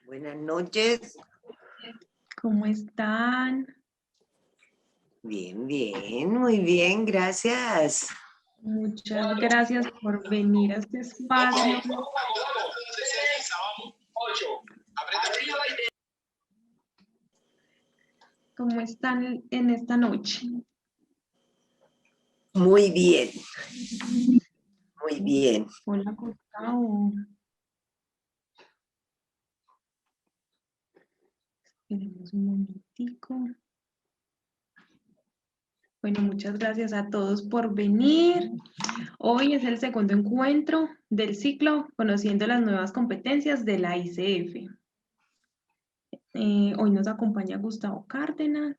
Buenas noches. ¿Cómo están? Bien, bien, muy bien, gracias. Muchas gracias por venir a este espacio. ¿Cómo están en esta noche? Muy bien, muy bien. Hola, Gustavo. Esperemos un momentico. Bueno, muchas gracias a todos por venir. Hoy es el segundo encuentro del ciclo Conociendo las nuevas competencias de la ICF. Hoy nos acompaña Gustavo Cárdenas.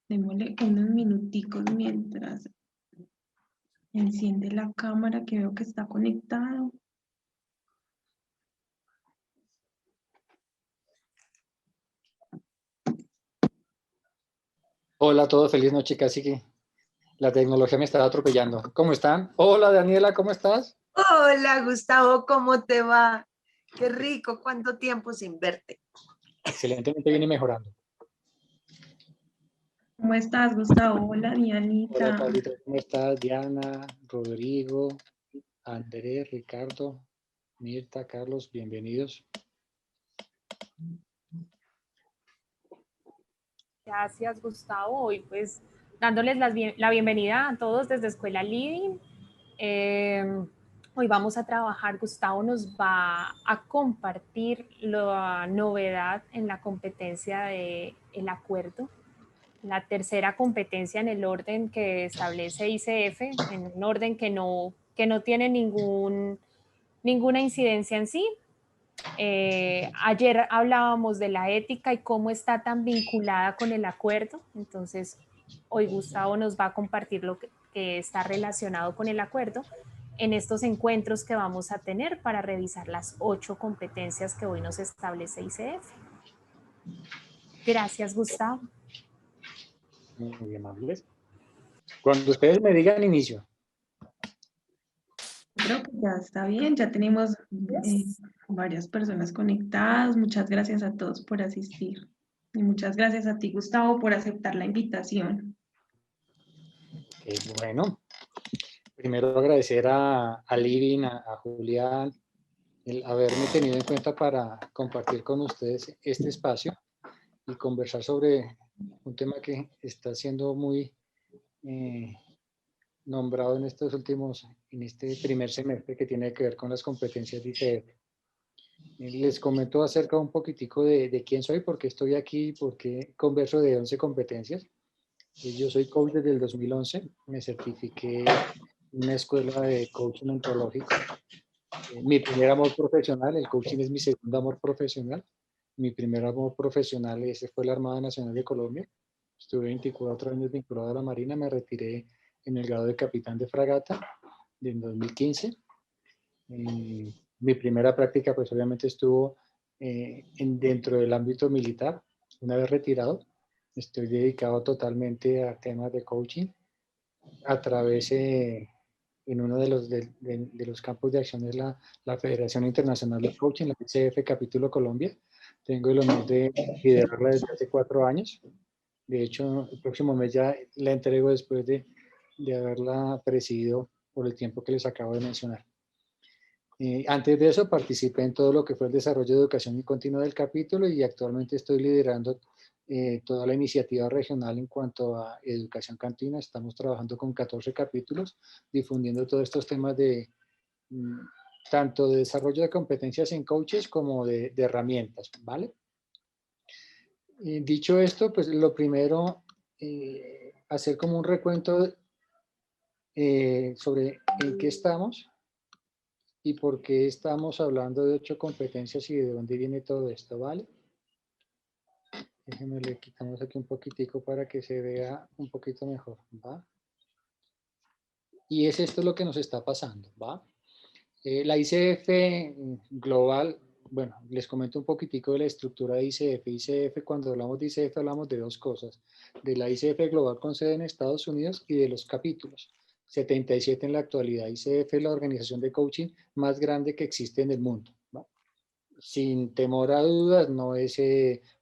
Démosle unos minuticos mientras enciende la cámara que veo que está conectado. Hola a todos, feliz noche, casi que la tecnología me estaba atropellando. ¿Cómo están? Hola Daniela, ¿cómo estás? Hola, Gustavo, ¿cómo te va? Qué rico, cuánto tiempo sin verte. Excelentemente bien y mejorando. ¿Cómo estás, Gustavo? Hola, Hola Dianita. Pablito, ¿cómo estás? Diana, Rodrigo, Andrés, Ricardo, Mirta, Carlos, bienvenidos. Gracias, Gustavo. Hoy pues dándoles la bienvenida a todos desde Escuela Living. Hoy vamos a trabajar, Gustavo nos va a compartir la novedad en la competencia del acuerdo, la tercera competencia en el orden que establece ICF, en un orden que no tiene ninguna incidencia en sí. Ayer hablábamos de la ética y cómo está tan vinculada con el acuerdo, entonces hoy Gustavo nos va a compartir lo que está relacionado con el acuerdo en estos encuentros que vamos a tener para revisar las 8 competencias que hoy nos establece ICF. Gracias, Gustavo. Muy amables. Cuando ustedes me digan inicio. Creo que ya está bien, ya tenemos varias personas conectadas. Muchas gracias a todos por asistir. Y muchas gracias a ti, Gustavo, por aceptar la invitación. Bueno, primero agradecer a Living, a Julián, el haberme tenido en cuenta para compartir con ustedes este espacio y conversar sobre un tema que está siendo muy nombrado en este primer semestre que tiene que ver con las competencias de ICF. Les comento acerca un poquitico de quién soy, por qué estoy aquí, por qué converso de 11 competencias. Yo soy coach desde el 2011, me certifiqué en una escuela de coaching ontológico. Mi primer amor profesional, el coaching es mi segundo amor profesional. Mi primer amor profesional ese fue la Armada Nacional de Colombia. Estuve 24 años vinculado a la Marina, me retiré en el grado de capitán de fragata en 2015. Mi primera práctica pues obviamente estuvo dentro del ámbito militar. Una vez retirado, estoy dedicado totalmente a temas de coaching a través en uno de los campos de acción es la Federación Internacional de Coaching, la ICF Capítulo Colombia. Tengo el honor de liderarla desde hace 4 años. De hecho, el próximo mes ya la entrego después de haberla presidido por el tiempo que les acabo de mencionar. Antes de eso participé en todo lo que fue el desarrollo de educación continua del capítulo y actualmente estoy liderando toda la iniciativa regional en cuanto a educación cantina. Estamos trabajando con 14 capítulos, difundiendo todos estos temas de tanto de desarrollo de competencias en coaches como de herramientas, ¿vale? Dicho esto, pues lo primero, hacer como un recuento sobre en qué estamos y por qué estamos hablando de 8 competencias y de dónde viene todo esto, ¿vale? Déjenme le quitamos aquí un poquitico para que se vea un poquito mejor, ¿va? Y es esto lo que nos está pasando, ¿va? La ICF global, bueno, les comento un poquitico de la estructura de ICF. ICF, cuando hablamos de ICF, hablamos de dos cosas, de la ICF global con sede en Estados Unidos y de los capítulos. 77 en la actualidad. ICF es la organización de coaching más grande que existe en el mundo, ¿va? Sin temor a dudas, no es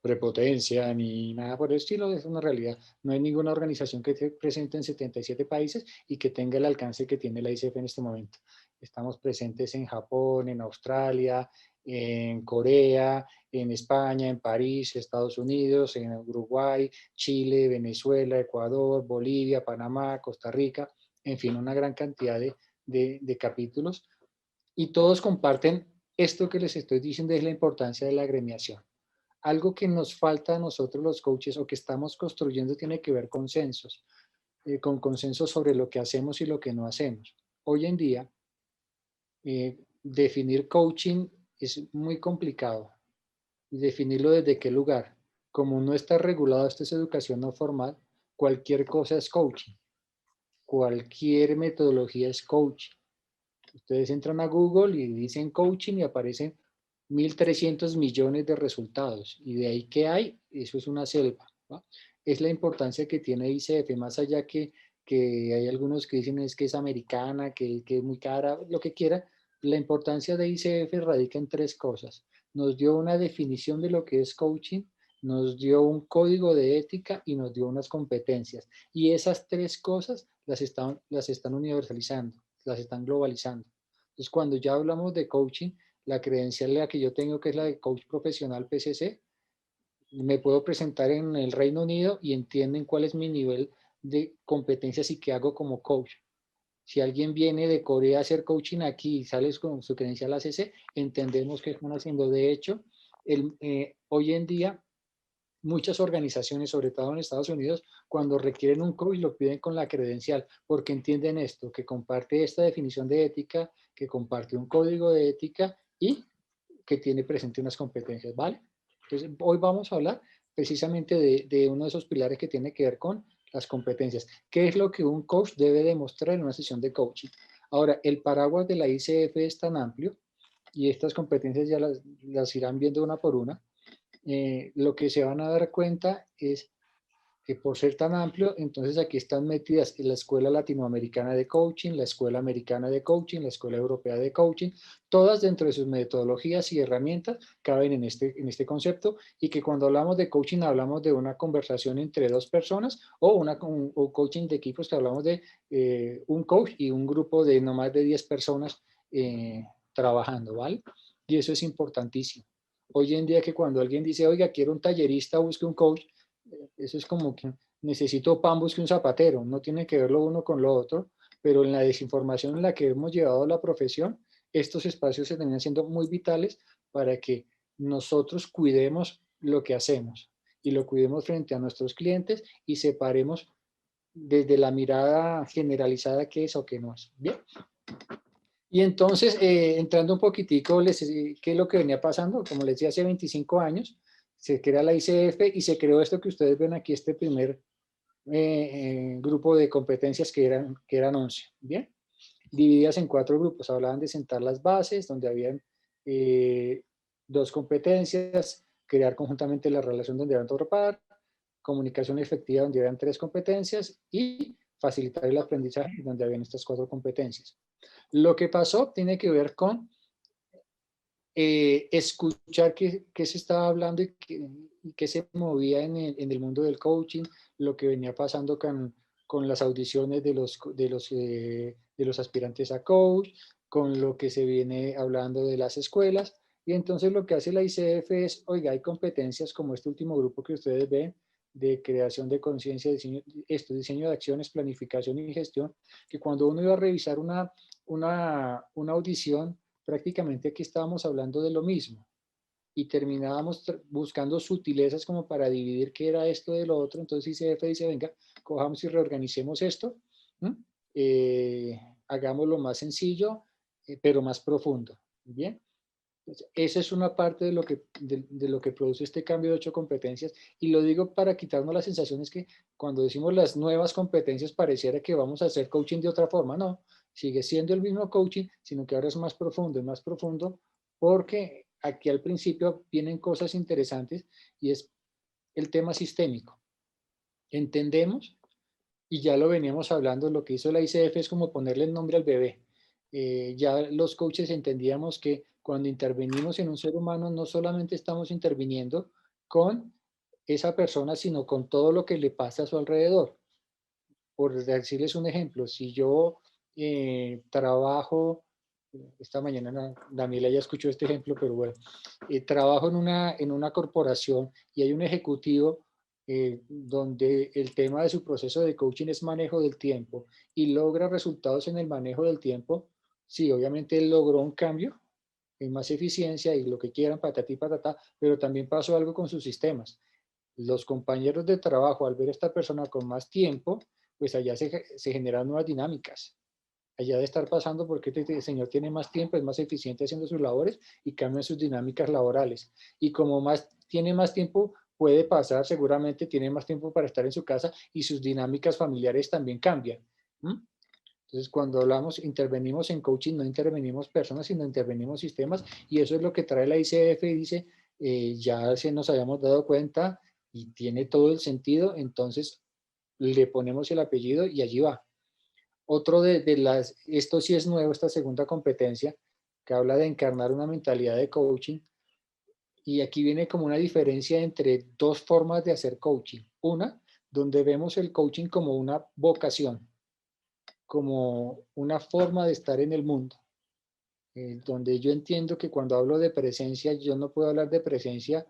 prepotencia ni nada por el estilo, es una realidad. No hay ninguna organización que esté presente en 77 países y que tenga el alcance que tiene la ICF en este momento. Estamos presentes en Japón, en Australia, en Corea, en España, en París, Estados Unidos, en Uruguay, Chile, Venezuela, Ecuador, Bolivia, Panamá, Costa Rica, en fin, una gran cantidad de capítulos, y todos comparten esto que les estoy diciendo, es la importancia de la agremiación. Algo que nos falta a nosotros los coaches o que estamos construyendo tiene que ver con consensos, con consensos sobre lo que hacemos y lo que no hacemos. Hoy en día, definir coaching es muy complicado. Definirlo desde qué lugar. Como no está regulado, esto es educación no formal, cualquier cosa es coaching. Cualquier metodología es coaching. Ustedes entran a Google y dicen coaching y aparecen 1.300 millones de resultados. Y de ahí, ¿qué hay? Eso es una selva, ¿va? Es la importancia que tiene ICF, más allá que hay algunos que dicen es que es americana, que es muy cara, lo que quiera. La importancia de ICF radica en tres cosas. Nos dio una definición de lo que es coaching, nos dio un código de ética y nos dio unas competencias. Y esas tres cosas las están universalizando, las están globalizando. Entonces, cuando ya hablamos de coaching, la credencial la que yo tengo, que es la de coach profesional PCC, me puedo presentar en el Reino Unido y entienden cuál es mi nivel de competencias y qué hago como coach. Si alguien viene de Corea a hacer coaching aquí y sales con su credencial ACC, entendemos qué están haciendo. De hecho, hoy en día, muchas organizaciones, sobre todo en Estados Unidos, cuando requieren un coach lo piden con la credencial, porque entienden esto, que comparte esta definición de ética, que comparte un código de ética y que tiene presente unas competencias, ¿vale? Entonces, hoy vamos a hablar precisamente de uno de esos pilares que tiene que ver con las competencias. ¿Qué es lo que un coach debe demostrar en una sesión de coaching? Ahora, el paraguas de la ICF es tan amplio y estas competencias ya las irán viendo una por una. Lo que se van a dar cuenta es que por ser tan amplio, entonces aquí están metidas la Escuela Latinoamericana de Coaching, la Escuela Americana de Coaching, la Escuela Europea de Coaching, todas dentro de sus metodologías y herramientas caben en este concepto, y que cuando hablamos de coaching hablamos de una conversación entre dos personas o coaching de equipos, que hablamos de un coach y un grupo de no más de 10 personas trabajando, ¿vale? Y eso es importantísimo. Hoy en día, que cuando alguien dice, oiga, quiero un tallerista, busque un coach, eso es como que necesito pan, busque un zapatero. No tiene que ver lo uno con lo otro, pero en la desinformación en la que hemos llevado la profesión, estos espacios se terminan siendo muy vitales para que nosotros cuidemos lo que hacemos y lo cuidemos frente a nuestros clientes y separemos desde la mirada generalizada qué es o qué no es. Bien. Y entonces, entrando un poquitico, ¿qué es lo que venía pasando? Como les decía, hace 25 años se crea la ICF y se creó esto que ustedes ven aquí, este primer grupo de competencias que eran 11, ¿bien? Divididas en 4 grupos. Hablaban de sentar las bases, donde habían 2 competencias, crear conjuntamente la relación, donde habían 2 par, comunicación efectiva, donde habían 3 competencias, y facilitar el aprendizaje, donde habían estas 4 competencias. Lo que pasó tiene que ver con escuchar qué se estaba hablando y qué se movía en el mundo del coaching, lo que venía pasando con las audiciones de los aspirantes a coach, con lo que se viene hablando de las escuelas. Y entonces lo que hace la ICF es, oiga, hay competencias como este último grupo que ustedes ven, de creación de conciencia, diseño de acciones, planificación y gestión, que cuando uno iba a revisar una audición, prácticamente aquí estábamos hablando de lo mismo y terminábamos buscando sutilezas como para dividir qué era esto de lo otro. Entonces ICF dice, venga, cojamos y reorganicemos esto, hagámoslo más sencillo, pero más profundo. Bien. Entonces, esa es una parte de lo que produce este cambio de 8 competencias, y lo digo para quitarnos la sensación es que cuando decimos las nuevas competencias pareciera que vamos a hacer coaching de otra forma. No, sigue siendo el mismo coaching, sino que ahora es más profundo, porque aquí al principio vienen cosas interesantes y es el tema sistémico. Entendemos y ya lo veníamos hablando, lo que hizo la ICF es como ponerle el nombre al bebé. Ya los coaches entendíamos que cuando intervenimos en un ser humano, no solamente estamos interviniendo con esa persona, sino con todo lo que le pasa a su alrededor. Por decirles un ejemplo, si yo trabajo, esta mañana Daniela ya escuchó este ejemplo, pero bueno, trabajo en una corporación y hay un ejecutivo donde el tema de su proceso de coaching es manejo del tiempo y logra resultados en el manejo del tiempo, sí, obviamente él logró un cambio en más eficiencia y lo que quieran, patatí, patatá, pero también pasó algo con sus sistemas. Los compañeros de trabajo, al ver a esta persona con más tiempo, pues allá se generan nuevas dinámicas. Allá de estar pasando porque este señor tiene más tiempo, es más eficiente haciendo sus labores y cambian sus dinámicas laborales. Y como tiene más tiempo, puede pasar, seguramente tiene más tiempo para estar en su casa y sus dinámicas familiares también cambian. Entonces, cuando hablamos, intervenimos en coaching, no intervenimos personas, sino intervenimos sistemas, y eso es lo que trae la ICF y dice, ya se nos habíamos dado cuenta y tiene todo el sentido, entonces le ponemos el apellido y allí va. Otro esto sí es nuevo, esta segunda competencia, que habla de encarnar una mentalidad de coaching, y aquí viene como una diferencia entre dos formas de hacer coaching. Una, donde vemos el coaching como una vocación, como una forma de estar en el mundo, donde yo entiendo que cuando hablo de presencia, yo no puedo hablar de presencia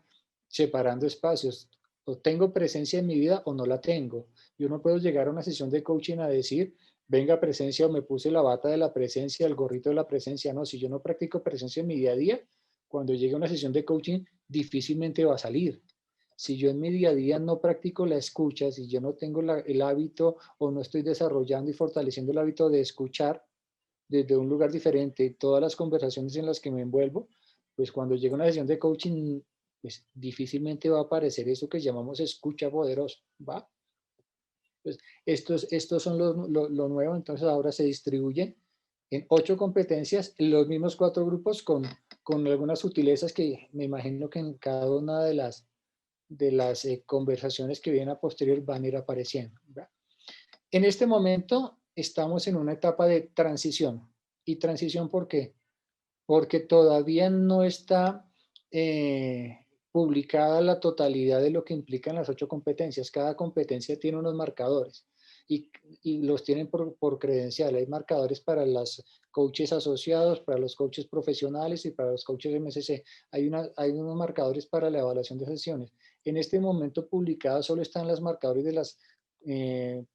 separando espacios. O tengo presencia en mi vida o no la tengo. Yo no puedo llegar a una sesión de coaching a decir, venga presencia, o me puse la bata de la presencia, el gorrito de la presencia. No, si yo no practico presencia en mi día a día, cuando llegue a una sesión de coaching, difícilmente va a salir. Si yo en mi día a día no practico la escucha, si yo no tengo el hábito o no estoy desarrollando y fortaleciendo el hábito de escuchar desde un lugar diferente todas las conversaciones en las que me envuelvo, pues cuando llega una sesión de coaching, pues difícilmente va a aparecer eso que llamamos escucha poderosa, ¿va? Pues estos son lo nuevo, entonces ahora se distribuyen en 8 competencias, los mismos 4 grupos con algunas sutilezas que me imagino que en cada una de las conversaciones que vienen a posterior van a ir apareciendo. ¿Verdad? En este momento estamos en una etapa de transición. ¿Y transición por qué? Porque todavía no está publicada la totalidad de lo que implican las 8 competencias. Cada competencia tiene unos marcadores y los tienen por credencial. Hay marcadores para los coaches asociados, para los coaches profesionales y para los coaches MSC. Hay unos marcadores para la evaluación de sesiones. En este momento publicada solo están los marcadores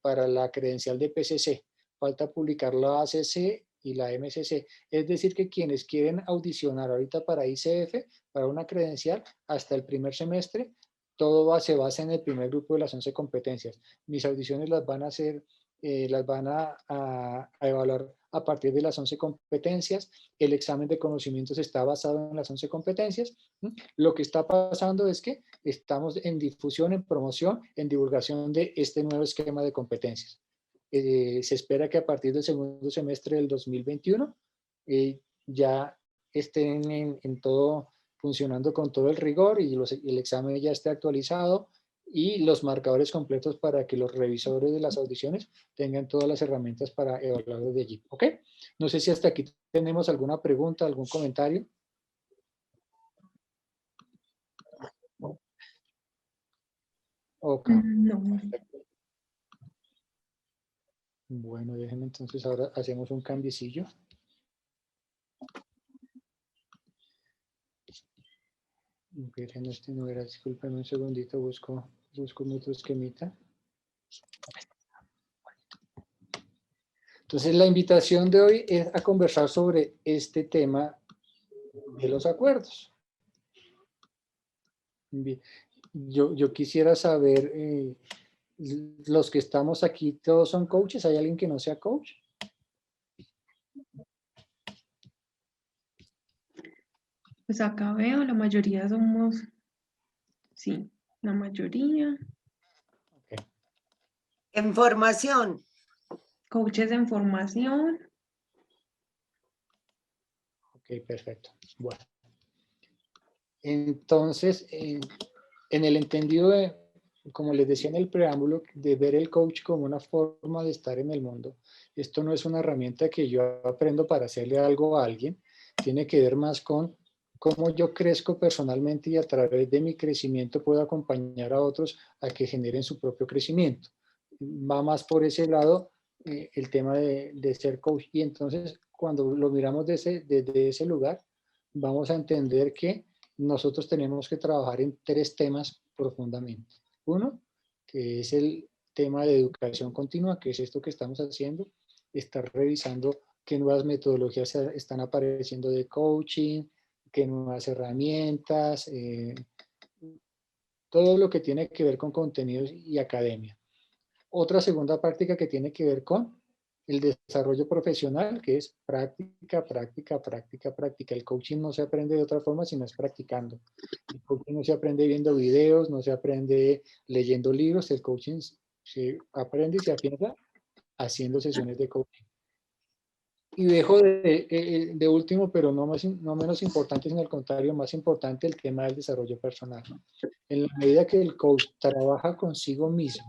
para la credencial de PCC. Falta publicar la ACC y la MSC. Es decir, que quienes quieren audicionar ahorita para ICF, para una credencial, hasta el primer semestre, todo se basa en el primer grupo de las 11 competencias. Mis audiciones las van a hacer, las van a evaluar a partir de las 11 competencias. El examen de conocimientos está basado en las 11 competencias. Lo que está pasando es que estamos en difusión, en promoción, en divulgación de este nuevo esquema de competencias. Se espera que a partir del segundo semestre del 2021 ya estén en todo, funcionando con todo el rigor y el examen ya esté actualizado y los marcadores completos para que los revisores de las audiciones tengan todas las herramientas para evaluar desde allí. ¿Ok? No sé si hasta aquí tenemos alguna pregunta, algún comentario. Ok. No. Bueno, déjenme entonces ahora hacemos un cambiecillo. En este no era, discúlpenme un segundito, busco mi otro esquemita. Entonces la invitación de hoy es a conversar sobre este tema de los acuerdos. Bien. Yo quisiera saber, los que estamos aquí, ¿todos son coaches? ¿Hay alguien que no sea coach? Pues acá veo, la mayoría somos, sí, la mayoría. Okay. En formación. Coaches en formación. Ok, perfecto. Bueno. Entonces, en el entendido como les decía en el preámbulo, de ver el coach como una forma de estar en el mundo. Esto no es una herramienta que yo aprendo para hacerle algo a alguien, tiene que ver más con cómo yo crezco personalmente y a través de mi crecimiento puedo acompañar a otros a que generen su propio crecimiento. Va más por ese lado el tema de ser coach. Y entonces, cuando lo miramos desde ese lugar, vamos a entender que nosotros tenemos que trabajar en 3 temas profundamente. Uno, que es el tema de educación continua, que es esto que estamos haciendo, estar revisando qué nuevas metodologías están apareciendo de coaching, qué nuevas herramientas, todo lo que tiene que ver con contenidos y academia. Otra segunda práctica que tiene que ver con el desarrollo profesional, que es práctica, práctica, práctica, práctica. El coaching no se aprende de otra forma sino es practicando. El coaching no se aprende viendo videos, no se aprende leyendo libros, el coaching se aprende y se afianza haciendo sesiones de coaching. Y dejo de último, pero no menos importante, sino al contrario, más importante, el tema del desarrollo personal. En la medida que el coach trabaja consigo mismo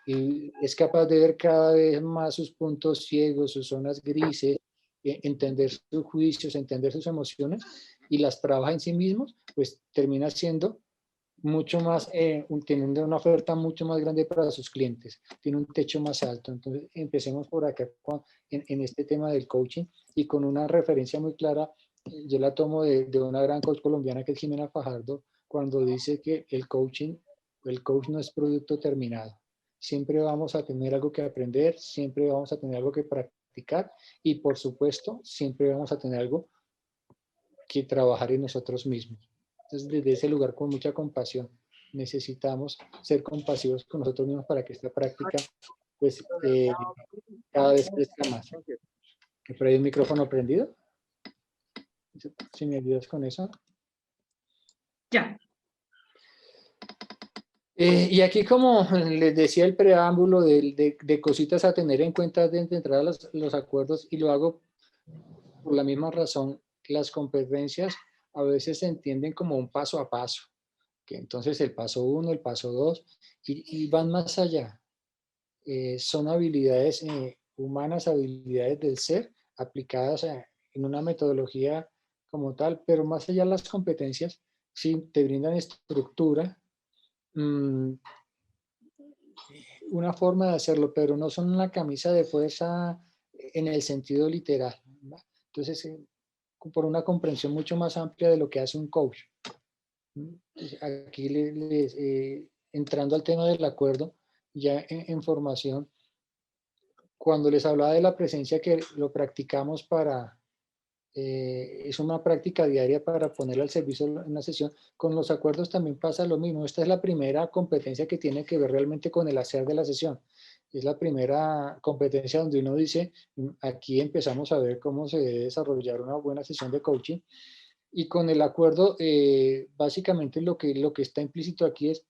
y es capaz de ver cada vez más sus puntos ciegos, sus zonas grises, entender sus juicios, entender sus emociones y las trabaja en sí mismos, pues termina siendo mucho más, teniendo una oferta mucho más grande para sus clientes, tiene un techo más alto. Entonces empecemos por acá en este tema del coaching y con una referencia muy clara, yo la tomo de una gran coach colombiana que es Jimena Fajardo, cuando dice que el coach no es producto terminado. Siempre vamos a tener algo que aprender, siempre vamos a tener algo que practicar y por supuesto siempre vamos a tener algo que trabajar en nosotros mismos. Entonces, desde ese lugar, con mucha compasión, necesitamos ser compasivos con nosotros mismos para que esta práctica, pues, cada vez crezca más. ¿Por ahí el micrófono prendido? Si me ayudas con eso. Ya. Y aquí, como les decía el preámbulo de cositas a tener en cuenta de entrar a los acuerdos, y lo hago por la misma razón, las competencias a veces se entienden como un paso a paso, que entonces el paso 1, el paso 2, y van más allá. Son habilidades humanas, habilidades del ser, aplicadas en una metodología como tal, pero más allá de las competencias, sí te brindan estructura, una forma de hacerlo, pero no son una camisa de fuerza en el sentido literal, ¿verdad? Entonces, por una comprensión mucho más amplia de lo que hace un coach. Aquí entrando al tema del acuerdo, ya en formación, cuando les hablaba de la presencia que lo practicamos es una práctica diaria para ponerla al servicio en una sesión, con los acuerdos también pasa lo mismo. Esta es la primera competencia que tiene que ver realmente con el hacer de la sesión. Es la primera competencia donde uno dice, aquí empezamos a ver cómo se debe desarrollar una buena sesión de coaching. Y con el acuerdo, básicamente lo que está implícito aquí es,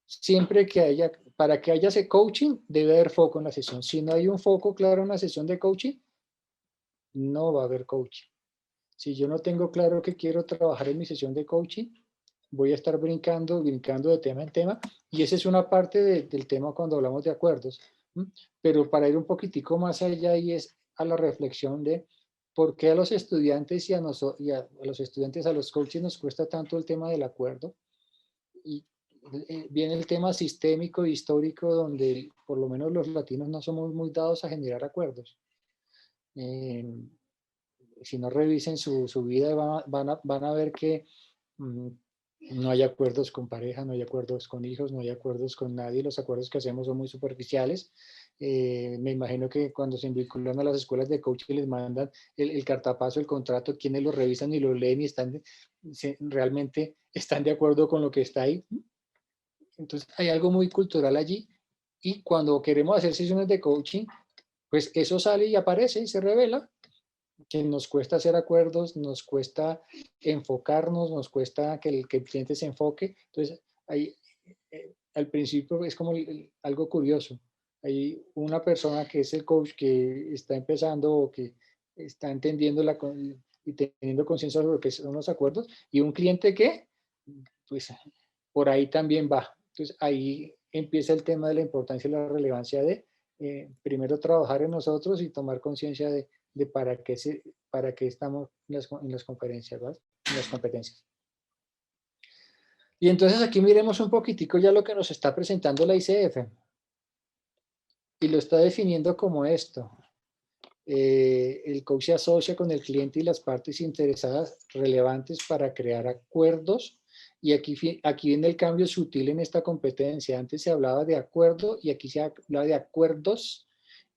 siempre que para que haya ese coaching, debe haber foco en la sesión. Si no hay un foco claro en la sesión de coaching, no va a haber coaching. Si yo no tengo claro que quiero trabajar en mi sesión de coaching, voy a estar brincando de tema en tema, y esa es una parte del tema cuando hablamos de acuerdos. Pero para ir un poquitico más allá, y es a la reflexión de por qué a los estudiantes y a los estudiantes, a los coaches nos cuesta tanto el tema del acuerdo. Y viene el tema sistémico e histórico, donde por lo menos los latinos no somos muy dados a generar acuerdos. Si no revisen su vida, van a ver que no hay acuerdos con pareja, no hay acuerdos con hijos, no hay acuerdos con nadie. Los acuerdos que hacemos son muy superficiales. Me imagino que cuando se vinculan a las escuelas de coaching les mandan el cartapaso, el contrato, quienes lo revisan y lo leen y realmente están de acuerdo con lo que está ahí. Entonces hay algo muy cultural allí, y cuando queremos hacer sesiones de coaching, pues eso sale y aparece y se revela, que nos cuesta hacer acuerdos, nos cuesta enfocarnos, nos cuesta que el cliente se enfoque. Entonces, ahí, al principio es como algo curioso. Hay una persona que es el coach que está empezando o que está entendiendo y teniendo conciencia sobre lo que son los acuerdos, y un cliente que, pues, por ahí también va. Entonces ahí empieza el tema de la importancia y la relevancia de primero trabajar en nosotros y tomar conciencia de para qué estamos en las conferencias, ¿verdad? En las competencias. Y entonces aquí miremos un poquitico ya lo que nos está presentando la ICF. Y lo está definiendo como esto. El coach se asocia con el cliente y las partes interesadas relevantes para crear acuerdos. Y aquí viene el cambio sutil en esta competencia. Antes se hablaba de acuerdo y aquí se habla de acuerdos.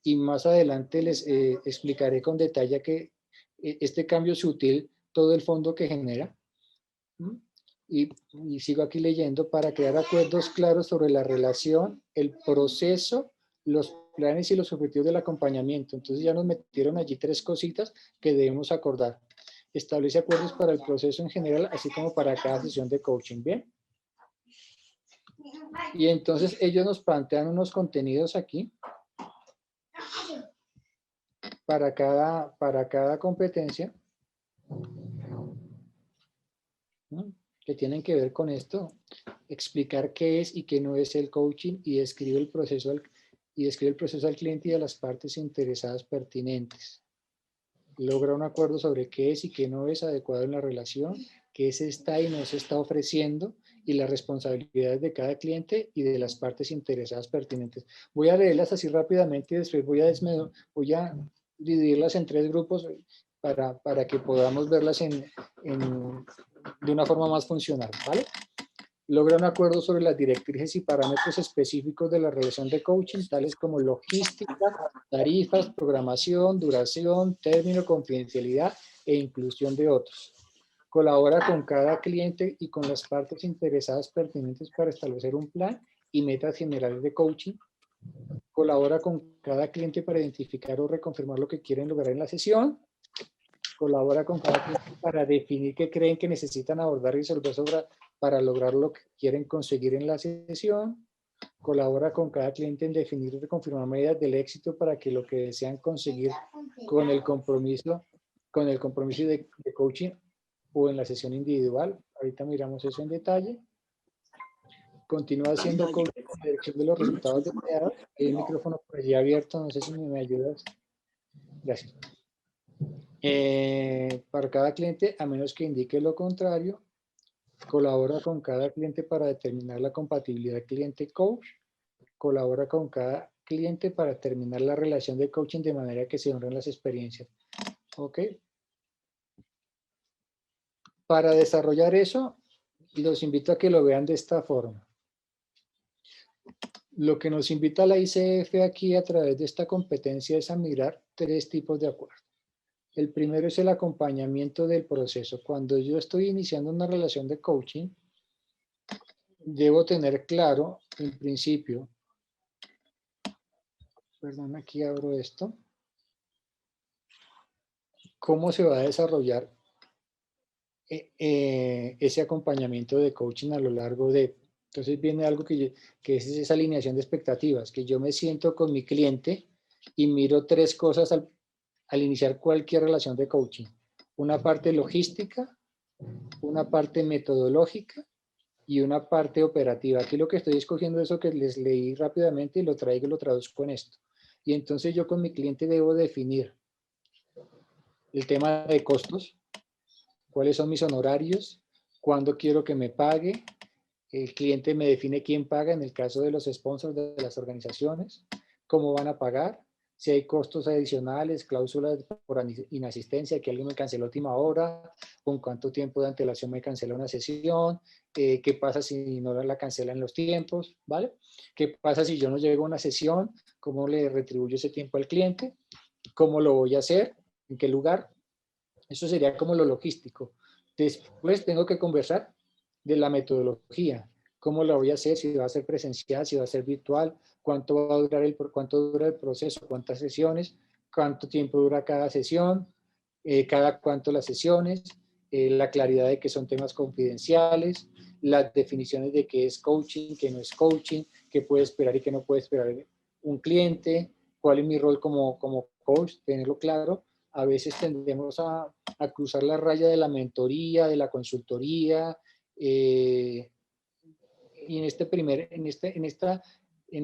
Y más adelante les explicaré con detalle que este cambio sutil, todo el fondo que genera. Y sigo aquí leyendo, para crear acuerdos claros sobre la relación, el proceso, los planes y los objetivos del acompañamiento. Entonces ya nos metieron allí 3 cositas que debemos acordar. Establece acuerdos para el proceso en general, así como para cada sesión de coaching. Bien. Y entonces ellos nos plantean unos contenidos aquí para cada competencia, ¿no? Que tienen que ver con esto, explicar qué es y qué no es el coaching y describe el proceso al cliente y a las partes interesadas pertinentes. Logra un acuerdo sobre qué es y qué no es adecuado en la relación, qué se está y no se está ofreciendo y las responsabilidades de cada cliente y de las partes interesadas pertinentes. Voy a leerlas así rápidamente y después voy a dividirlas en 3 grupos para que podamos verlas de una forma más funcional, ¿vale? Logra un acuerdo sobre las directrices y parámetros específicos de la relación de coaching, tales como logística, tarifas, programación, duración, término, confidencialidad e inclusión de otros. Colabora con cada cliente y con las partes interesadas pertinentes para establecer un plan y metas generales de coaching. Colabora con cada cliente para identificar o reconfirmar lo que quieren lograr en la sesión. Colabora con cada cliente para definir qué creen que necesitan abordar y resolver para lograr lo que quieren conseguir en la sesión. Colabora con cada cliente en definir y reconfirmar medidas del éxito para que lo que desean conseguir con el compromiso de coaching o en la sesión individual. Ahorita miramos eso en detalle. Continúa haciendo coaching con la dirección de los resultados deseados. Hay el micrófono por allí abierto, no sé si me ayudas. Gracias. Para cada cliente, a menos que indique lo contrario. Colabora con cada cliente para determinar la compatibilidad cliente-coach. Colabora con cada cliente para terminar la relación de coaching de manera que se honren las experiencias. ¿Ok? Para desarrollar eso, los invito a que lo vean de esta forma. Lo que nos invita la ICF aquí a través de esta competencia es a mirar 3 tipos de acuerdos. El primero es el acompañamiento del proceso. Cuando yo estoy iniciando una relación de coaching, debo tener claro, en principio, perdón, aquí abro esto, cómo se va a desarrollar ese acompañamiento de coaching a lo largo de... Entonces viene algo que es esa alineación de expectativas, que yo me siento con mi cliente y miro 3 cosas al iniciar cualquier relación de coaching. Una parte logística, una parte metodológica y una parte operativa. Aquí lo que estoy escogiendo es eso que les leí rápidamente y lo traigo y lo traduzco en esto. Y entonces yo con mi cliente debo definir el tema de costos, cuáles son mis honorarios, cuándo quiero que me pague. El cliente me define quién paga en el caso de los sponsors de las organizaciones, cómo van a pagar, si hay costos adicionales, cláusulas por inasistencia, que alguien me canceló a última hora, con cuánto tiempo de antelación me cancela una sesión, qué pasa si no la cancelan los tiempos, ¿vale? ¿Qué pasa si yo no llego a una sesión? ¿Cómo le retribuyo ese tiempo al cliente? ¿Cómo lo voy a hacer? ¿En qué lugar? Eso sería como lo logístico. Después tengo que conversar de la metodología. ¿Cómo lo voy a hacer? Si va a ser presencial, si va a ser virtual, cuánto dura el proceso, cuántas sesiones, cuánto tiempo dura cada sesión, cada cuánto las sesiones, la claridad de que son temas confidenciales, las definiciones de qué es coaching, qué no es coaching, qué puede esperar y qué no puede esperar un cliente, cuál es mi rol como coach, tenerlo claro. A veces tendemos a cruzar la raya de la mentoría, de la consultoría, y en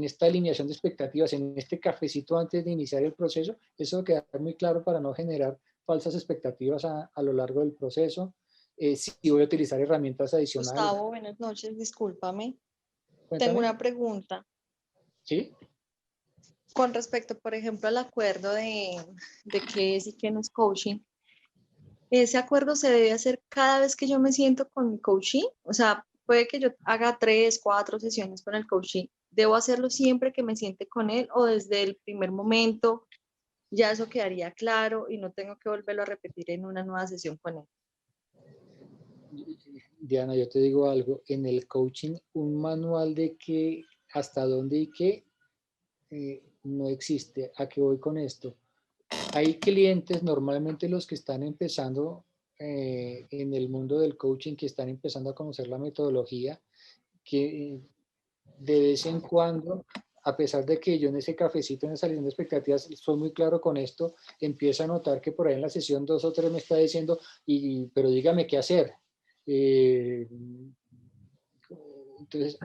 esta alineación de expectativas, en este cafecito antes de iniciar el proceso, eso queda muy claro para no generar falsas expectativas a lo largo del proceso. Si voy a utilizar herramientas adicionales. Gustavo, buenas noches, discúlpame. Cuéntame. Tengo una pregunta. ¿Sí? Con respecto, por ejemplo, al acuerdo de qué es y qué no es coaching. ¿Ese acuerdo se debe hacer cada vez que yo me siento con mi coachee? O sea, puede que yo haga 3, 4 sesiones con el coachee. ¿Debo hacerlo siempre que me siente con él o desde el primer momento ya eso quedaría claro y no tengo que volverlo a repetir en una nueva sesión con él? Diana, yo te digo algo. En el coaching, un manual de qué, hasta dónde y qué, no existe. ¿A qué voy con esto? Hay clientes, normalmente los que están empezando en el mundo del coaching, que están empezando a conocer la metodología, que de vez en cuando, a pesar de que yo en ese cafecito, en esa línea de expectativas, soy muy claro con esto, empiezo a notar que por ahí en la sesión 2 o 3 me está diciendo, pero dígame qué hacer. Entonces,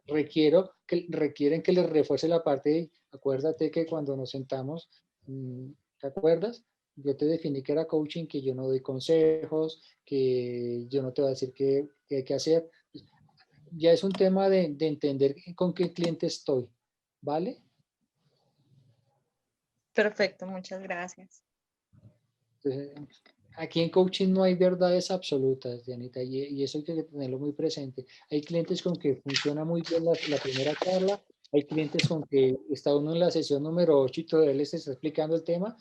requieren que les refuerce la parte de, acuérdate que cuando nos sentamos, ¿te acuerdas? Yo te definí que era coaching, que yo no doy consejos, que yo no te voy a decir qué hay que hacer. Ya es un tema de entender con qué cliente estoy, ¿vale? Perfecto, muchas gracias. Entonces, aquí en coaching no hay verdades absolutas, Dianita, y eso hay que tenerlo muy presente. Hay clientes con que funciona muy bien la primera charla, hay clientes con que está uno en la sesión número 8 y todavía les está explicando el tema,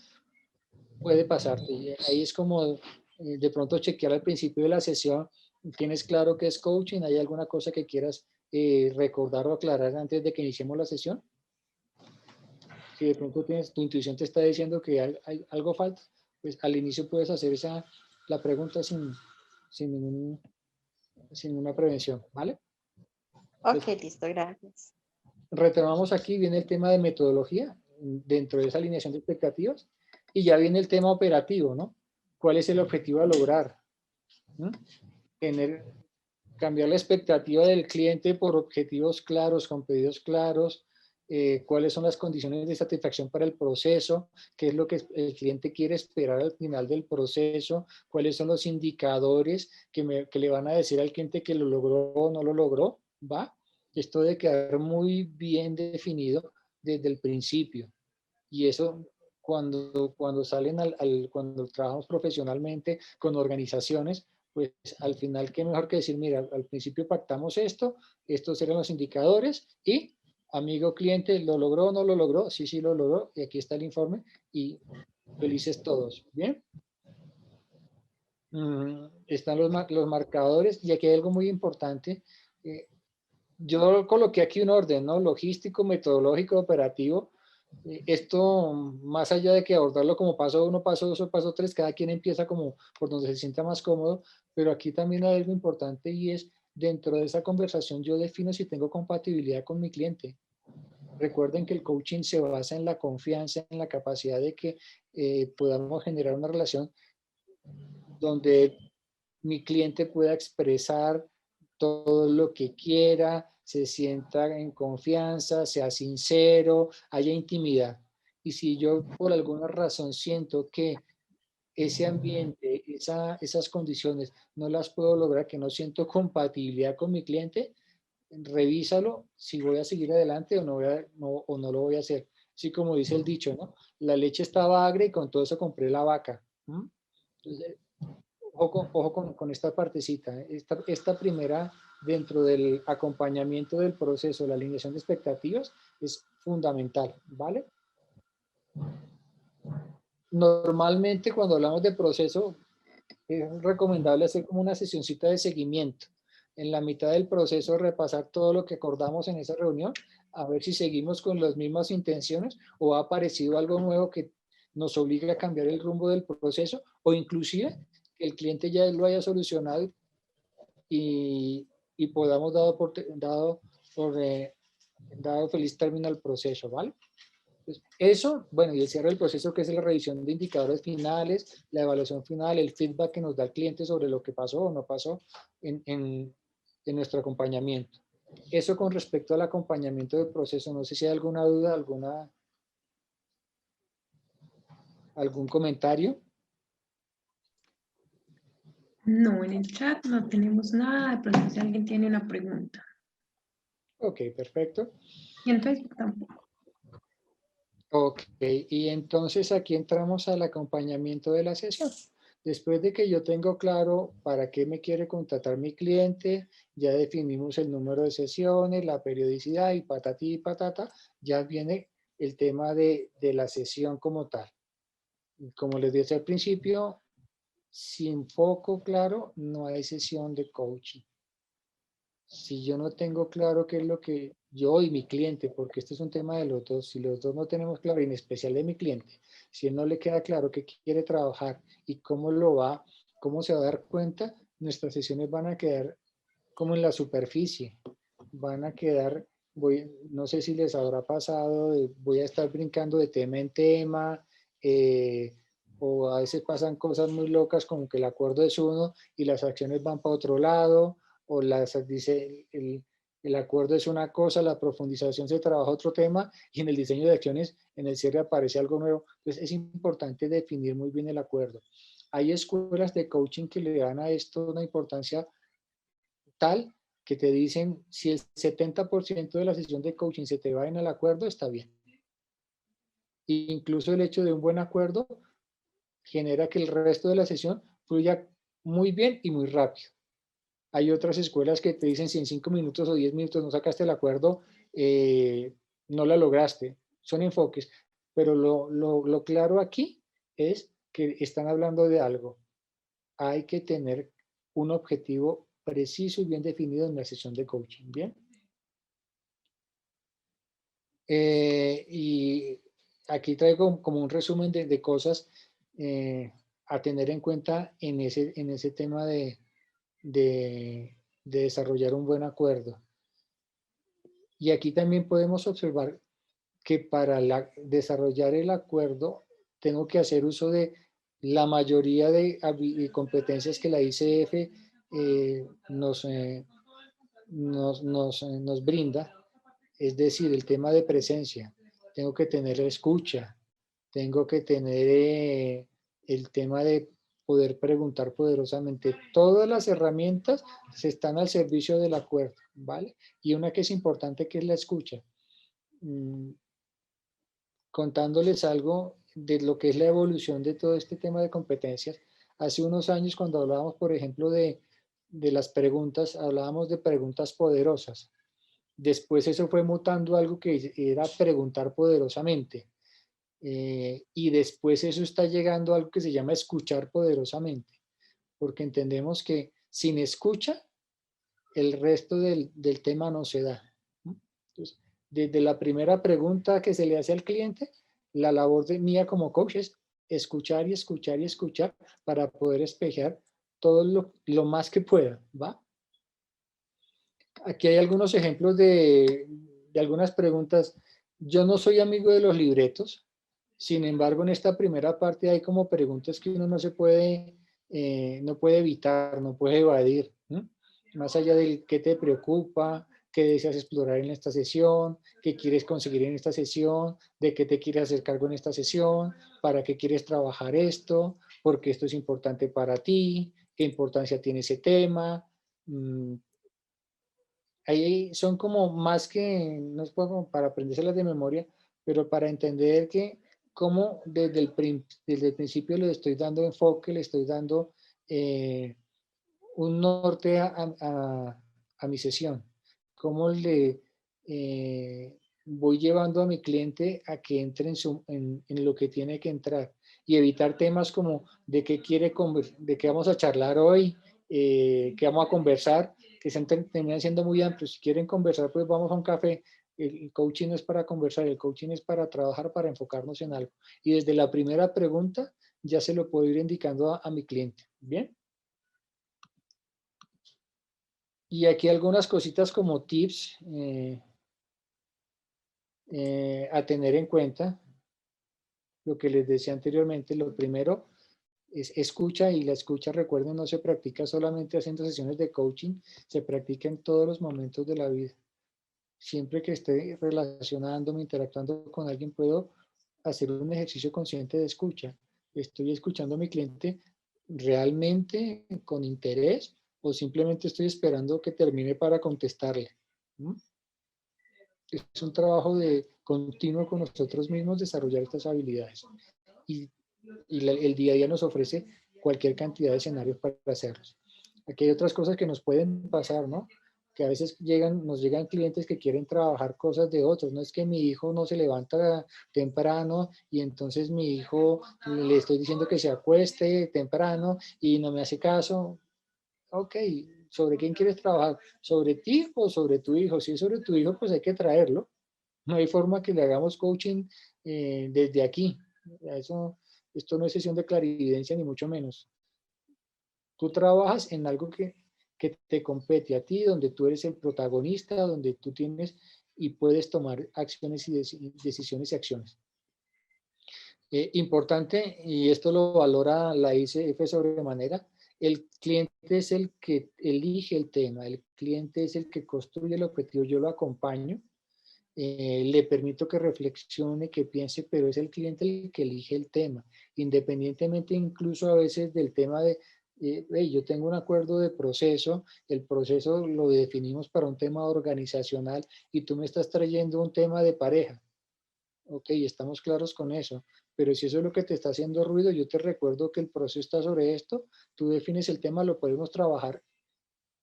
puede pasarte. Y ahí es como de pronto chequear al principio de la sesión, ¿tienes claro qué es coaching? ¿Hay alguna cosa que quieras recordar o aclarar antes de que iniciemos la sesión? Si de pronto tu intuición te está diciendo que hay algo falta, pues al inicio puedes hacer la pregunta sin una prevención, ¿vale? Ok, Entonces, listo, gracias. retomamos aquí, viene el tema de metodología dentro de esa alineación de expectativas y ya viene el tema operativo, ¿no? ¿Cuál es el objetivo a lograr? ¿Mm? Cambiar la expectativa del cliente por objetivos claros, con pedidos claros, cuáles son las condiciones de satisfacción para el proceso, qué es lo que el cliente quiere esperar al final del proceso, cuáles son los indicadores que le van a decir al cliente que lo logró o no lo logró, ¿va? Esto debe quedar muy bien definido desde el principio. Y eso cuando salen cuando trabajamos profesionalmente con organizaciones, pues al final qué mejor que decir, mira, al principio pactamos esto, estos eran los indicadores y amigo cliente, ¿lo logró o no lo logró? Sí, sí lo logró y aquí está el informe y felices todos, ¿bien? Están los marcadores y aquí hay algo muy importante. Yo coloqué aquí un orden, ¿no? Logístico, metodológico, operativo. Esto, más allá de que abordarlo como paso 1, paso 2 o paso 3, cada quien empieza como por donde se sienta más cómodo, pero aquí también hay algo importante y es, dentro de esa conversación yo defino si tengo compatibilidad con mi cliente. Recuerden que el coaching se basa en la confianza, en la capacidad de que podamos generar una relación donde mi cliente pueda expresar todo lo que quiera, se sienta en confianza, sea sincero, haya intimidad. Y si yo por alguna razón siento que ese ambiente, esas condiciones no las puedo lograr, que no siento compatibilidad con mi cliente, revísalo si voy a seguir adelante o no lo voy a hacer. Así como dice el dicho, ¿no? La leche estaba agria y con todo eso compré la vaca. Entonces, ojo con esta partecita, esta primera dentro del acompañamiento del proceso, la alineación de expectativas es fundamental, ¿vale? Normalmente cuando hablamos de proceso es recomendable hacer como una sesioncita de seguimiento. En la mitad del proceso repasar todo lo que acordamos en esa reunión, a ver si seguimos con las mismas intenciones o ha aparecido algo nuevo que nos obligue a cambiar el rumbo del proceso o inclusive que el cliente ya lo haya solucionado y podamos dado feliz término al proceso, ¿vale? Pues eso, bueno, y el cierre del proceso, que es la revisión de indicadores finales, la evaluación final, el feedback que nos da el cliente sobre lo que pasó o no pasó en nuestro acompañamiento. Eso con respecto al acompañamiento del proceso. No sé si hay alguna duda, algún comentario. No, en el chat no tenemos nada. De pronto si alguien tiene una pregunta. Ok, perfecto. Y en Facebook tampoco. Ok, y entonces aquí entramos al acompañamiento de la sesión. Después de que yo tengo claro para qué me quiere contratar mi cliente, ya definimos el número de sesiones, la periodicidad y patati y patata, ya viene el tema de la sesión como tal. Como les dije al principio, sin foco claro, no hay sesión de coaching. Si yo no tengo claro qué es lo que yo y mi cliente, porque este es un tema de los dos, si los dos no tenemos claro, y en especial de mi cliente, si él no le queda claro qué quiere trabajar y cómo lo va, cómo se va a dar cuenta, nuestras sesiones van a quedar como en la superficie, van a quedar, no sé si les habrá pasado, voy a estar brincando de tema en tema, o a veces pasan cosas muy locas como que el acuerdo es uno y las acciones van para otro lado, o dice el acuerdo es una cosa, la profundización se trabaja otro tema y en el diseño de acciones, en el cierre aparece algo nuevo. Entonces es importante definir muy bien el acuerdo. Hay escuelas de coaching que le dan a esto una importancia tal que te dicen si el 70% de la sesión de coaching se te va en el acuerdo, está bien. Incluso el hecho de un buen acuerdo genera que el resto de la sesión fluya muy bien y muy rápido. Hay otras escuelas que te dicen si en 5 minutos o 10 minutos no sacaste el acuerdo, no la lograste. Son enfoques. Pero lo claro aquí es que están hablando de algo. Hay que tener un objetivo preciso y bien definido en la sesión de coaching. ¿Bien? Y aquí traigo como un resumen de cosas a tener en cuenta en ese tema de desarrollar un buen acuerdo. Y aquí también podemos observar que para desarrollar el acuerdo tengo que hacer uso de la mayoría de competencias que la ICF nos brinda, es decir, el tema de presencia. Tengo que tener escucha, tengo que tener el tema de poder preguntar poderosamente. Todas las herramientas se están al servicio del acuerdo, ¿vale? Y una que es importante, que es la escucha. Contándoles algo de lo que es la evolución de todo este tema de competencias. Hace unos años, cuando hablábamos, por ejemplo, de las preguntas, hablábamos de preguntas poderosas. Después eso fue mutando a algo que era preguntar poderosamente. Y después eso está llegando a algo que se llama escuchar poderosamente, porque entendemos que sin escucha, el resto del tema no se da. Entonces, desde la primera pregunta que se le hace al cliente, la labor de mía como coach es escuchar y escuchar y escuchar para poder espejear todo lo más que pueda, ¿va? Aquí hay algunos ejemplos de algunas preguntas. Yo no soy amigo de los libretos, sin embargo, en esta primera parte hay como preguntas que uno no se puede, no puede evitar, no puede evadir, ¿no? Más allá del qué te preocupa, qué deseas explorar en esta sesión, qué quieres conseguir en esta sesión, de qué te quieres hacer cargo en esta sesión, para qué quieres trabajar esto, porque esto es importante para ti, qué importancia tiene ese tema. Ahí son como más que, no es como para aprendérselas de memoria, pero para entender que cómo desde el principio le estoy dando enfoque, le estoy dando un norte a mi sesión, cómo le voy llevando a mi cliente a que entre en lo que tiene que entrar y evitar temas como de qué vamos a charlar hoy, qué vamos a conversar, que se terminan siendo muy amplios. Si quieren conversar, pues vamos a un café. El coaching no es para conversar, el coaching es para trabajar, para enfocarnos en algo. Y desde la primera pregunta ya se lo puedo ir indicando a mi cliente. ¿Bien? Y aquí algunas cositas como tips a tener en cuenta. Lo que les decía anteriormente, lo primero es escucha, y la escucha, recuerden, no se practica solamente haciendo sesiones de coaching, se practica en todos los momentos de la vida. siempre que esté relacionándome, interactuando con alguien, puedo hacer un ejercicio consciente de escucha. ¿Estoy escuchando a mi cliente realmente con interés o simplemente estoy esperando que termine para contestarle? ¿Mm? Es un trabajo de continuo con nosotros mismos desarrollar estas habilidades. Y, el día a día nos ofrece cualquier cantidad de escenarios para hacerlos. Aquí hay otras cosas que nos pueden pasar, ¿no? Que a veces nos llegan clientes que quieren trabajar cosas de otros. No es que mi hijo no se levanta temprano y entonces mi hijo le estoy diciendo que se acueste temprano y no me hace caso. Ok, ¿sobre quién quieres trabajar? ¿Sobre ti o sobre tu hijo? Si es sobre tu hijo, pues hay que traerlo. No hay forma que le hagamos coaching desde aquí. Esto no es sesión de clarividencia ni mucho menos. Tú trabajas en algo que te compete a ti, donde tú eres el protagonista, donde tú tienes y puedes tomar acciones y decisiones y acciones. Importante, y esto lo valora la ICF sobremanera, el cliente es el que elige el tema, el cliente es el que construye el objetivo, yo lo acompaño, le permito que reflexione, que piense, pero es el cliente el que elige el tema, independientemente incluso a veces del tema de, yo tengo un acuerdo de proceso, el proceso lo definimos para un tema organizacional y tú me estás trayendo un tema de pareja. Ok, estamos claros con eso, pero si eso es lo que te está haciendo ruido, yo te recuerdo que el proceso está sobre esto, tú defines el tema, lo podemos trabajar,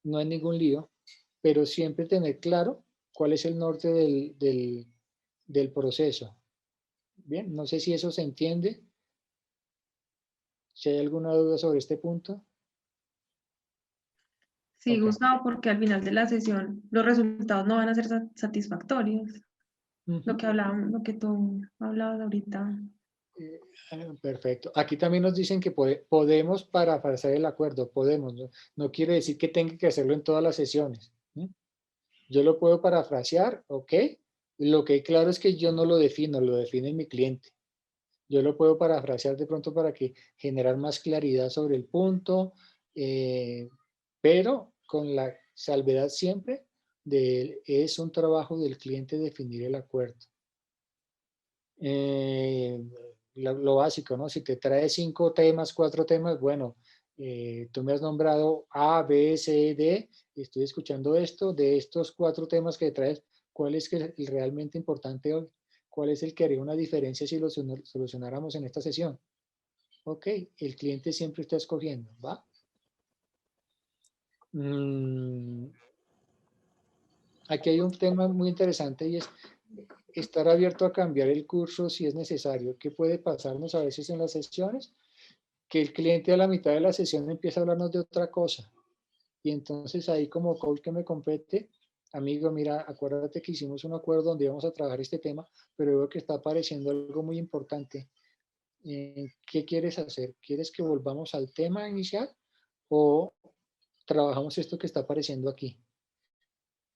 no hay ningún lío, pero siempre tener claro cuál es el norte del proceso. Bien, no sé si eso se entiende, si hay alguna duda sobre este punto. Sí, Ok. Gustavo, porque al final de la sesión los resultados no van a ser satisfactorios. Lo que hablábamos, lo que tú hablabas ahorita. Perfecto. Aquí también nos dicen que podemos parafrasear el acuerdo, podemos, no quiere decir que tenga que hacerlo en todas las sesiones. Yo lo puedo parafrasear, ok. Lo que hay claro es que yo no lo defino, lo define mi cliente. Yo lo puedo parafrasear de pronto para que generar más claridad sobre el punto, pero con la salvedad siempre de es un trabajo del cliente definir el acuerdo. Lo básico, ¿no? Si te trae 5 temas, 4 temas, bueno, tú me has nombrado A, B, C, D, estoy escuchando esto, de estos 4 temas que traes, ¿cuál es el realmente importante hoy? ¿Cuál es el que haría una diferencia si lo solucionáramos en esta sesión? Ok, el cliente siempre está escogiendo, ¿va? Aquí hay un tema muy interesante y es estar abierto a cambiar el curso si es necesario. ¿Qué puede pasarnos a veces en las sesiones? Que el cliente a la mitad de la sesión empieza a hablarnos de otra cosa. Y entonces ahí como coach que me compete, amigo, mira, acuérdate que hicimos un acuerdo donde íbamos a trabajar este tema, pero veo que está apareciendo algo muy importante. ¿Qué quieres hacer? ¿Quieres que volvamos al tema inicial o trabajamos esto que está apareciendo aquí?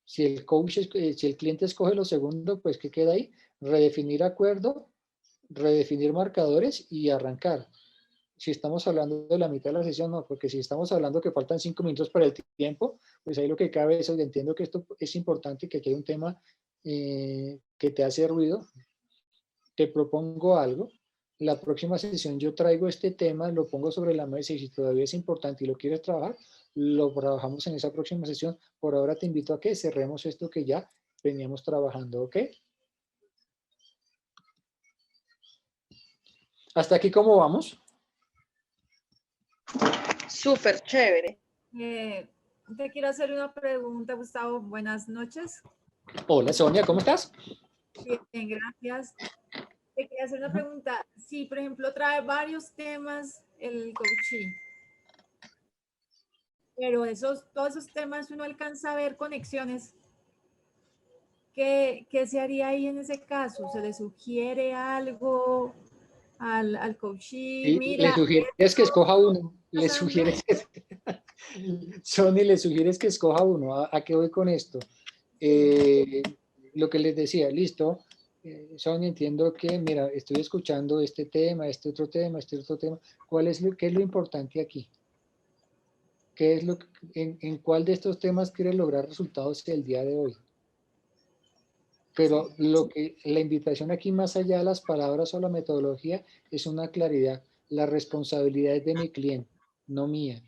Si el coach, si el cliente escoge lo segundo, pues ¿qué queda ahí? Redefinir acuerdo, redefinir marcadores y arrancar. Si estamos hablando de la mitad de la sesión, no, porque si estamos hablando que faltan 5 minutos para el tiempo, pues ahí lo que cabe es, entiendo que esto es importante, que aquí hay un tema que te hace ruido, te propongo algo, la próxima sesión yo traigo este tema, lo pongo sobre la mesa y si todavía es importante y lo quieres trabajar, lo trabajamos en esa próxima sesión. Por ahora te invito a que cerremos esto que ya veníamos trabajando, ¿ok? ¿Hasta aquí cómo vamos? Súper chévere. Te quiero hacer una pregunta, Gustavo. Buenas noches. Hola Sonia, ¿cómo estás? Bien, gracias. Te quería hacer una pregunta. Si, por ejemplo, trae varios temas el coaching, pero todos esos temas uno alcanza a ver conexiones, ¿qué se haría ahí en ese caso? ¿Se le sugiere algo al coaching? Y le Mira, sugieres que escoja uno. Le pasando. sugieres que... Sony, le sugieres que escoja uno. ¿A qué voy con esto? Lo que les decía, listo. Sony, entiendo que, mira, estoy escuchando este tema, este otro tema, este otro tema. ¿Qué es lo importante aquí? ¿Qué es en cuál de estos temas quieres lograr resultados el día de hoy? Pero la invitación aquí, más allá de las palabras o la metodología, es una claridad. La responsabilidad es de mi cliente, no mía.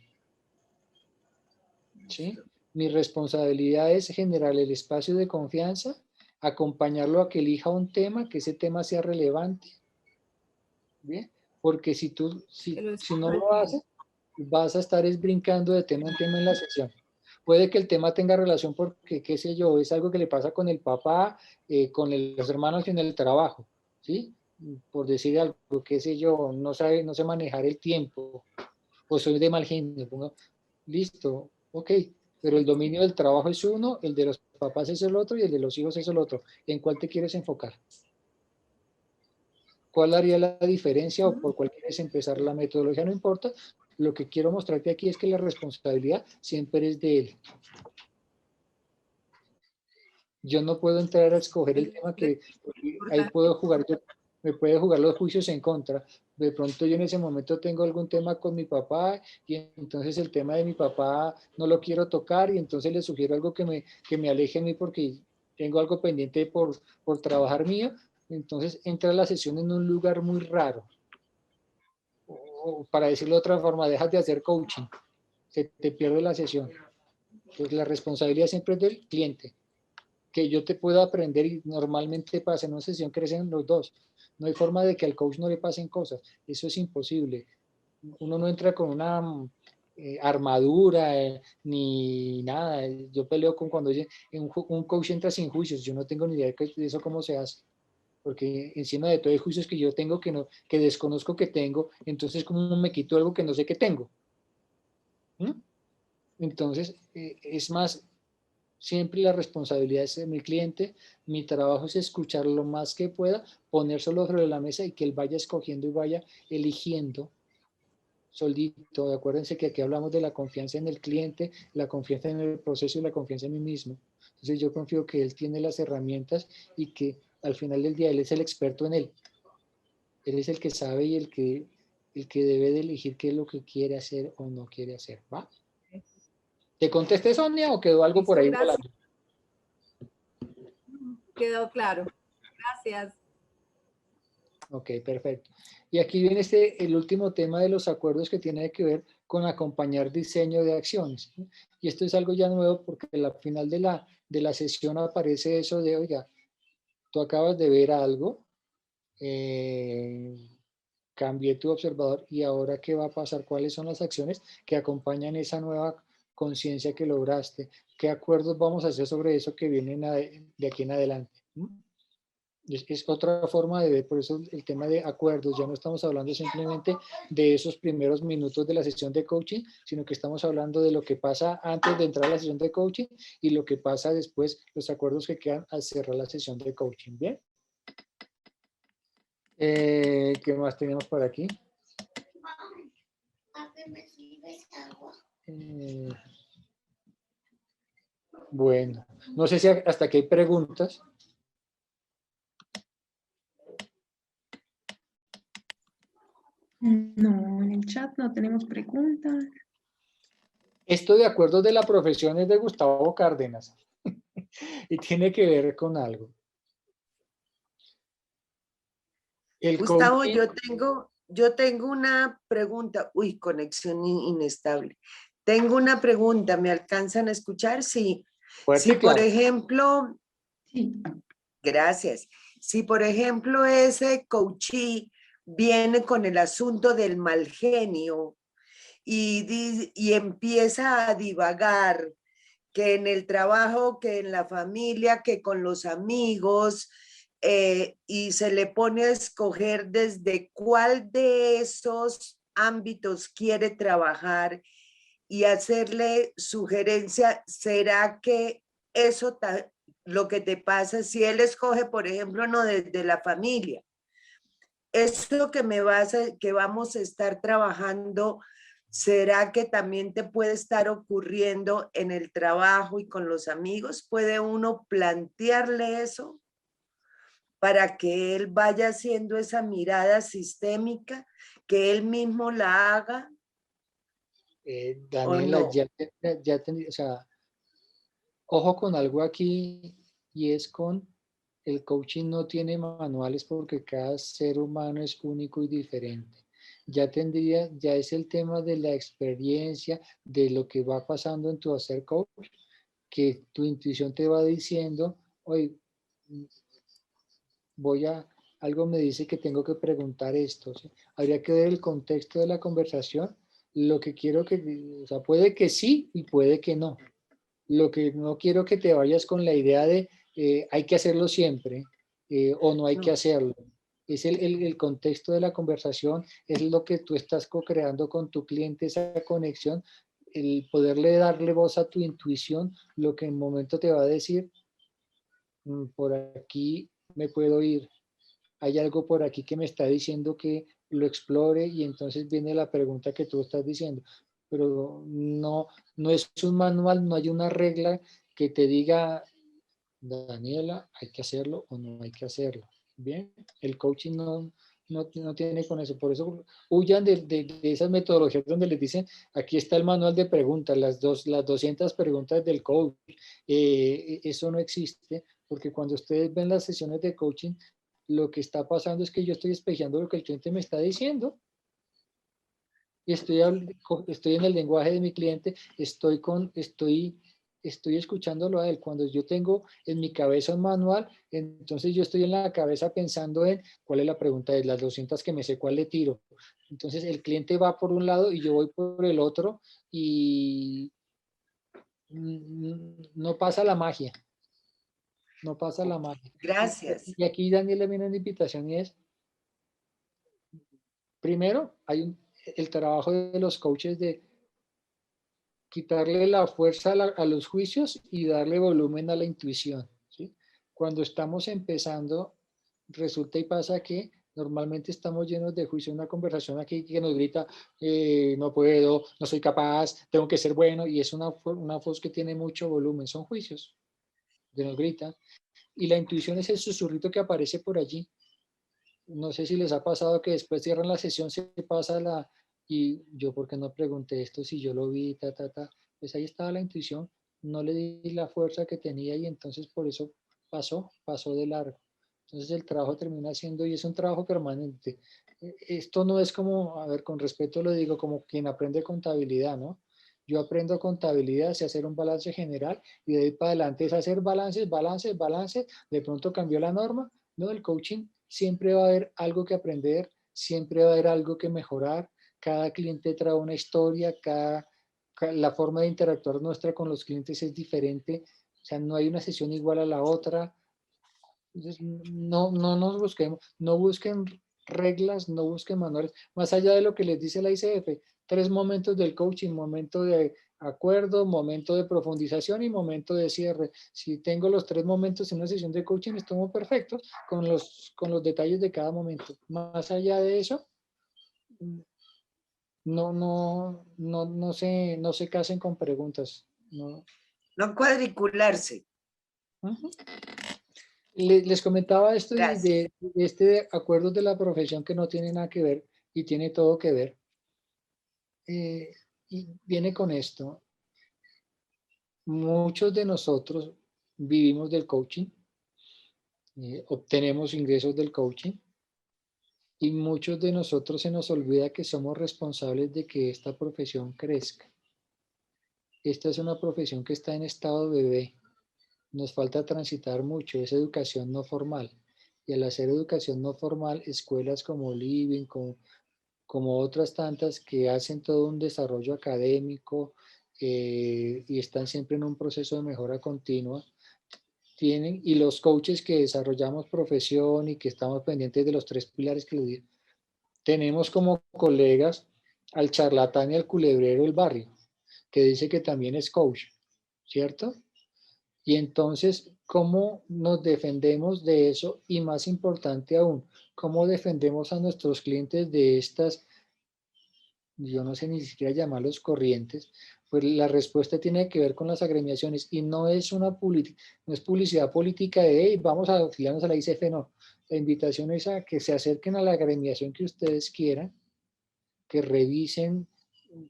¿Sí? Mi responsabilidad es generar el espacio de confianza, acompañarlo a que elija un tema, que ese tema sea relevante. ¿Bien? Porque si no lo haces, vas a estar brincando de tema en tema en la sesión. Puede que el tema tenga relación porque, qué sé yo, es algo que le pasa con el papá, con los hermanos y en el trabajo, ¿sí? Por decir algo, qué sé yo, no sé manejar el tiempo, o soy de mal genio, listo, ok, pero el dominio del trabajo es uno, el de los papás es el otro y el de los hijos es el otro. ¿En cuál te quieres enfocar? ¿Cuál haría la diferencia o por cuál quieres empezar? La metodología no importa. Lo que quiero mostrarte aquí es que la responsabilidad siempre es de él. Yo no puedo entrar a escoger el tema que ahí puedo jugar, me puede jugar los juicios en contra. De pronto yo en ese momento tengo algún tema con mi papá y entonces el tema de mi papá no lo quiero tocar y entonces le sugiero algo que me aleje a mí porque tengo algo pendiente por trabajar mío. Entonces entra la sesión en un lugar muy raro. O para decirlo de otra forma, dejas de hacer coaching, se te pierde la sesión. Entonces la responsabilidad siempre es del cliente. Que yo te pueda aprender y normalmente pasa en una sesión crecen los dos. No hay forma de que al coach no le pasen cosas. Eso es imposible. Uno no entra con una armadura ni nada. Yo peleo con cuando dicen un coach entra sin juicios. Yo no tengo ni idea de eso cómo se hace. Porque encima de todo hay juicios que yo tengo que desconozco que tengo. Entonces, ¿cómo me quito algo que no sé que tengo? ¿Mm? Entonces, es más, siempre la responsabilidad es de mi cliente, mi trabajo es escuchar lo más que pueda, ponérselo sobre la mesa y que él vaya escogiendo y vaya eligiendo solito. Acuérdense que aquí hablamos de la confianza en el cliente, la confianza en el proceso y la confianza en mí mismo. Entonces yo confío que él tiene las herramientas y que al final del día él es el experto en él. Él es el que sabe y el que debe de elegir qué es lo que quiere hacer o no quiere hacer, ¿va? ¿Te contesté, Sonia, o quedó algo por ahí volando? Quedó claro. Gracias. Ok, perfecto. Y aquí viene el último tema de los acuerdos que tiene que ver con acompañar diseño de acciones. Y esto es algo ya nuevo porque al final de la sesión aparece eso de, oiga, tú acabas de ver algo, cambié tu observador y ahora qué va a pasar, cuáles son las acciones que acompañan esa nueva conciencia que lograste, qué acuerdos vamos a hacer sobre eso que vienen de aquí en adelante. Es otra forma de ver, por eso el tema de acuerdos, ya no estamos hablando simplemente de esos primeros minutos de la sesión de coaching, sino que estamos hablando de lo que pasa antes de entrar a la sesión de coaching y lo que pasa después, los acuerdos que quedan al cerrar la sesión de coaching. ¿Bien? ¿Qué más tenemos por aquí? Bueno, no sé si hasta aquí hay preguntas. No, en el chat no tenemos preguntas. Esto de acuerdos de la profesión es de Gustavo Cárdenas y tiene que ver con algo. Gustavo, yo tengo una pregunta. Uy, conexión inestable. Tengo una pregunta, ¿me alcanzan a escuchar? Sí. Si por ejemplo, sí. Gracias. Si por ejemplo ese coachee viene con el asunto del mal genio y empieza a divagar que en el trabajo, que en la familia, que con los amigos, y se le pone a escoger desde cuál de esos ámbitos quiere trabajar y hacerle sugerencia, ¿será que eso lo que te pasa si él escoge, por ejemplo, no desde la familia? Esto que vamos a estar trabajando, ¿será que también te puede estar ocurriendo en el trabajo y con los amigos? ¿Puede uno plantearle eso para que él vaya haciendo esa mirada sistémica, que él mismo la haga? Daniela, no? o sea, ojo con algo aquí y es con el coaching no tiene manuales porque cada ser humano es único y diferente. Ya es el tema de la experiencia, de lo que va pasando en tu hacer coach, que tu intuición te va diciendo, oye, algo me dice que tengo que preguntar esto, ¿sí? Habría que ver el contexto de la conversación, lo que quiero o sea, puede que sí y puede que no. Lo que no quiero que te vayas con la idea de hay que hacerlo siempre o no hay que hacerlo. Es el contexto de la conversación, es lo que tú estás co-creando con tu cliente, esa conexión, el poderle darle voz a tu intuición, lo que en un momento te va a decir, por aquí me puedo ir, hay algo por aquí que me está diciendo que lo explore y entonces viene la pregunta que tú estás diciendo. Pero no es un manual, no hay una regla que te diga, Daniela, hay que hacerlo o no hay que hacerlo. Bien, el coaching no tiene con eso. Por eso huyan de esas metodologías donde les dicen, aquí está el manual de preguntas, las 200 preguntas del coach. Eso no existe, porque cuando ustedes ven las sesiones de coaching, lo que está pasando es que yo estoy espejeando lo que el cliente me está diciendo. Y estoy en el lenguaje de mi cliente, estoy escuchándolo a él. Cuando yo tengo en mi cabeza un manual, entonces yo estoy en la cabeza pensando en cuál es la pregunta de las 200 que me sé, cuál le tiro. Entonces el cliente va por un lado y yo voy por el otro y no pasa la magia. No pasa la magia. Gracias. Y aquí Daniel le viene una invitación y es, primero, el trabajo de los coaches de quitarle la fuerza a los juicios y darle volumen a la intuición, ¿sí? Cuando estamos empezando, resulta y pasa que normalmente estamos llenos de juicio. Una conversación aquí que nos grita, no puedo, no soy capaz, tengo que ser bueno, y es una voz que tiene mucho volumen, son juicios que nos gritan. Y la intuición es el susurrito que aparece por allí. No sé si les ha pasado que después cierran la sesión, se pasa y yo, ¿por qué no pregunté esto? Si yo lo vi, pues ahí estaba la intuición, no le di la fuerza que tenía y entonces por eso pasó de largo. Entonces el trabajo termina siendo, y es un trabajo permanente. Esto no es como, a ver, con respeto lo digo, como quien aprende contabilidad, ¿no? Yo aprendo contabilidad, sé hacer un balance general y de ahí para adelante es hacer balances, de pronto cambió la norma, ¿no? El coaching siempre va a haber algo que aprender, siempre va a haber algo que mejorar. Cada cliente trae una historia, la forma de interactuar nuestra con los clientes es diferente. O sea, no hay una sesión igual a la otra. Entonces, no nos busquemos, no busquen reglas, no busquen manuales. Más allá de lo que les dice la ICF, 3 momentos del coaching: momento de acuerdo, momento de profundización y momento de cierre. Si tengo los 3 momentos en una sesión de coaching, estuvo perfecto con los detalles de cada momento. Más allá de eso, no se casen con preguntas. No. No cuadricularse. Les comentaba esto Gracias. de este acuerdo de la profesión que no tiene nada que ver y tiene todo que ver. Y viene con esto. Muchos de nosotros vivimos del coaching, obtenemos ingresos del coaching, y muchos de nosotros se nos olvida que somos responsables de que esta profesión crezca. Esta es una profesión que está en estado bebé. Nos falta transitar mucho, es educación no formal. Y al hacer educación no formal, escuelas como Living, como otras tantas que hacen todo un desarrollo académico y están siempre en un proceso de mejora continua, y los coaches que desarrollamos profesión y que estamos pendientes de los 3 pilares que les digo, tenemos como colegas al charlatán y al culebrero del barrio, que dice que también es coach, ¿cierto? Y entonces, ¿cómo nos defendemos de eso? Y más importante aún, ¿cómo defendemos a nuestros clientes de estas, yo no sé ni siquiera llamarlos corrientes? Pues la respuesta tiene que ver con las agremiaciones y no es no es publicidad política de hey, vamos a afiliarnos a la ICF, no. La invitación es a que se acerquen a la agremiación que ustedes quieran, que revisen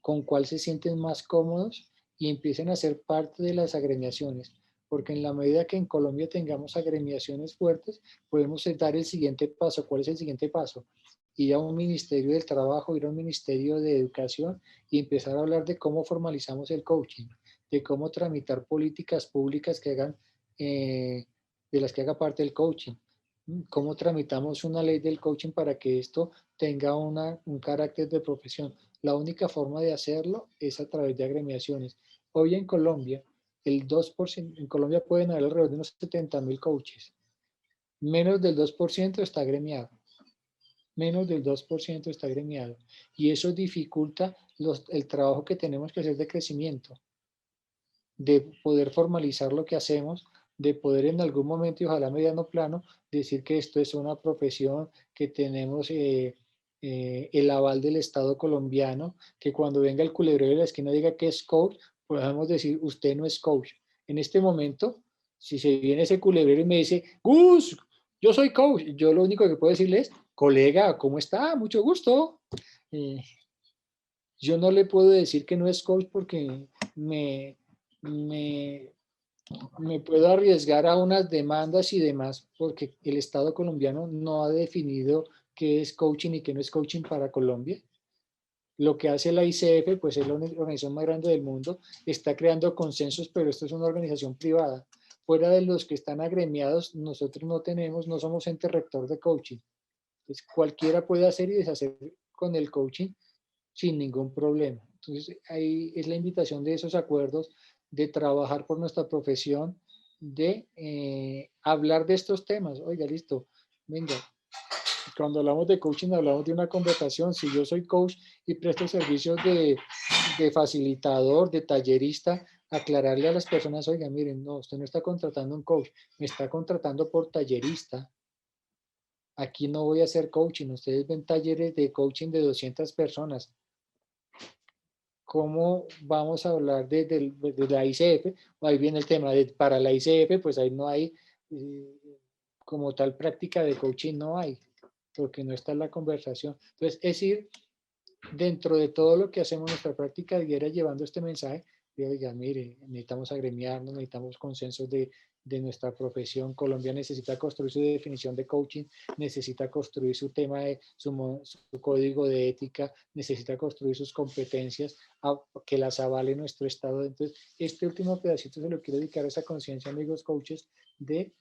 con cuál se sienten más cómodos y empiecen a ser parte de las agremiaciones. porque en la medida que en Colombia tengamos agremiaciones fuertes, podemos dar el siguiente paso. ¿Cuál es el siguiente paso? Ir a un Ministerio del Trabajo, ir a un Ministerio de Educación y empezar a hablar de cómo formalizamos el coaching, de cómo tramitar políticas públicas que hagan, de las que haga parte el coaching. Cómo tramitamos una ley del coaching para que esto tenga un carácter de profesión. La única forma de hacerlo es a través de agremiaciones. Hoy en Colombia, el 2%, en Colombia pueden haber alrededor de unos 70.000 coaches. Menos del 2% está agremiado. Menos del 2% está agremiado. Y eso dificulta el trabajo que tenemos que hacer de crecimiento, de poder formalizar lo que hacemos, de poder en algún momento, y ojalá a mediano plano, decir que esto es una profesión, que tenemos el aval del Estado colombiano, que cuando venga el culebrero de la esquina diga que es coach, podamos decir, usted no es coach. En este momento, si se viene ese culebrero y me dice, Gus, yo soy coach, yo lo único que puedo decirle es, colega, ¿cómo está? Mucho gusto. Yo no le puedo decir que no es coach porque me puedo arriesgar a unas demandas y demás, porque el Estado colombiano no ha definido qué es coaching y qué no es coaching para Colombia. Lo que hace la ICF, pues es la organización más grande del mundo, está creando consensos, pero esto es una organización privada. Fuera de los que están agremiados, nosotros no somos ente rector de coaching. Entonces, cualquiera puede hacer y deshacer con el coaching sin ningún problema. Entonces, ahí es la invitación de esos acuerdos, de trabajar por nuestra profesión, de hablar de estos temas. Oiga, listo, venga, cuando hablamos de coaching hablamos de una conversación. Si yo soy coach y presto servicios de facilitador, de tallerista, aclararle a las personas, oiga, miren, no, usted no está contratando un coach, me está contratando por tallerista. Aquí no voy a hacer coaching, ustedes ven talleres de coaching de 200 personas. ¿Cómo vamos a hablar de la ICF? Ahí viene el tema para la ICF, pues ahí no hay como tal práctica de coaching, no hay, porque no está en la conversación. Entonces, es ir dentro de todo lo que hacemos en nuestra práctica diaria llevando este mensaje, de, oiga, mire, necesitamos agremiarnos, necesitamos consensos de nuestra profesión. Colombia necesita construir su definición de coaching, necesita construir su tema de su código de ética, necesita construir sus competencias, que las avale nuestro Estado. Entonces, este último pedacito se lo quiero dedicar a esa conciencia, amigos coaches, de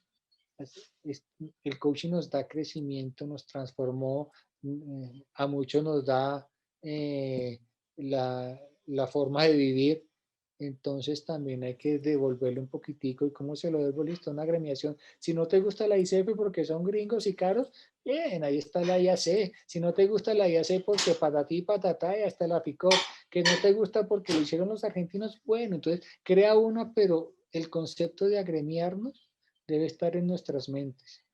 el coaching nos da crecimiento, nos transformó, a muchos nos da la forma de vivir. Entonces también hay que devolverle un poquitico. ¿Y cómo se lo devuelvo? Listo, una agremiación. Si no te gusta la ICF porque son gringos y caros, bien, ahí está la IAC. Si no te gusta la IAC porque patatí, patatá, y hasta la picó. Que no te gusta porque lo hicieron los argentinos, bueno, entonces crea una, pero el concepto de agremiarnos debe estar en nuestras mentes.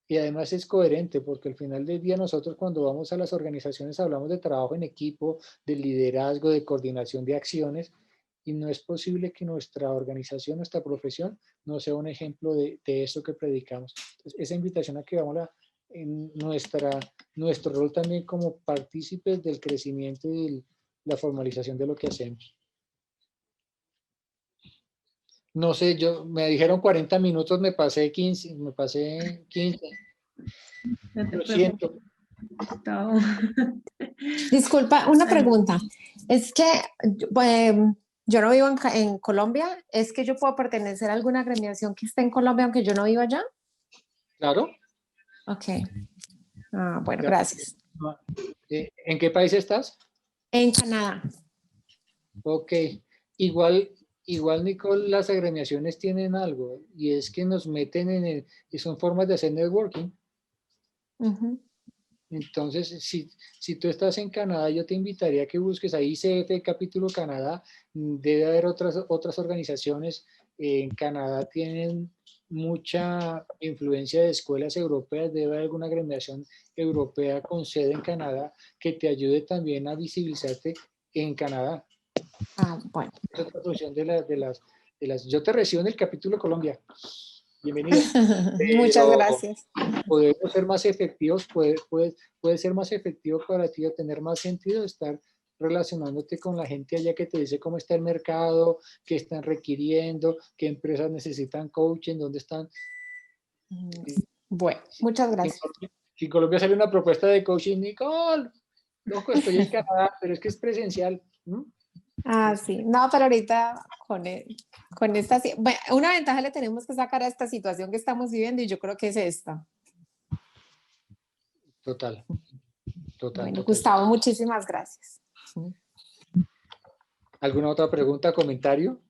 Y además es coherente, porque al final del día nosotros cuando vamos a las organizaciones hablamos de trabajo en equipo, de liderazgo, de coordinación de acciones, y no es posible que nuestra organización, nuestra profesión, no sea un ejemplo de eso que predicamos. Entonces, esa invitación a que vamos en nuestro rol también como partícipes del crecimiento y la formalización de lo que hacemos. No sé, me dijeron 40 minutos, me pasé 15. Lo siento. Disculpa, una pregunta. Es que yo no vivo en Colombia. ¿Es que yo puedo pertenecer a alguna agremiación que esté en Colombia aunque yo no viva allá? Claro. Ok. Bueno, gracias. ¿En qué país estás? En Canadá. Ok. Igual, Nicole, las agremiaciones tienen algo, y es que nos meten y son formas de hacer networking. Entonces, si tú estás en Canadá, yo te invitaría a que busques ahí ICF capítulo Canadá. Debe haber otras organizaciones. En Canadá tienen mucha influencia de escuelas europeas. Debe haber alguna agremiación europea con sede en Canadá que te ayude también a visibilizarte en Canadá. Bueno. Es otra función de las. Yo te recibo en el capítulo Colombia. Bienvenida. Muchas gracias. Podemos ser más efectivos, puede ser más efectivo para ti o tener más sentido estar relacionándote con la gente allá que te dice cómo está el mercado, qué están requiriendo, qué empresas necesitan coaching, dónde están. Bueno, muchas gracias. Si en Colombia sale una propuesta de coaching, Nicole, loco, estoy en Canadá, pero es que es presencial. Ah, sí. No, pero ahorita con esta... Bueno, una ventaja le tenemos que sacar a esta situación que estamos viviendo y yo creo que es esta. Total, total. Bueno, Total. Gustavo, muchísimas gracias. ¿Alguna otra pregunta, comentario?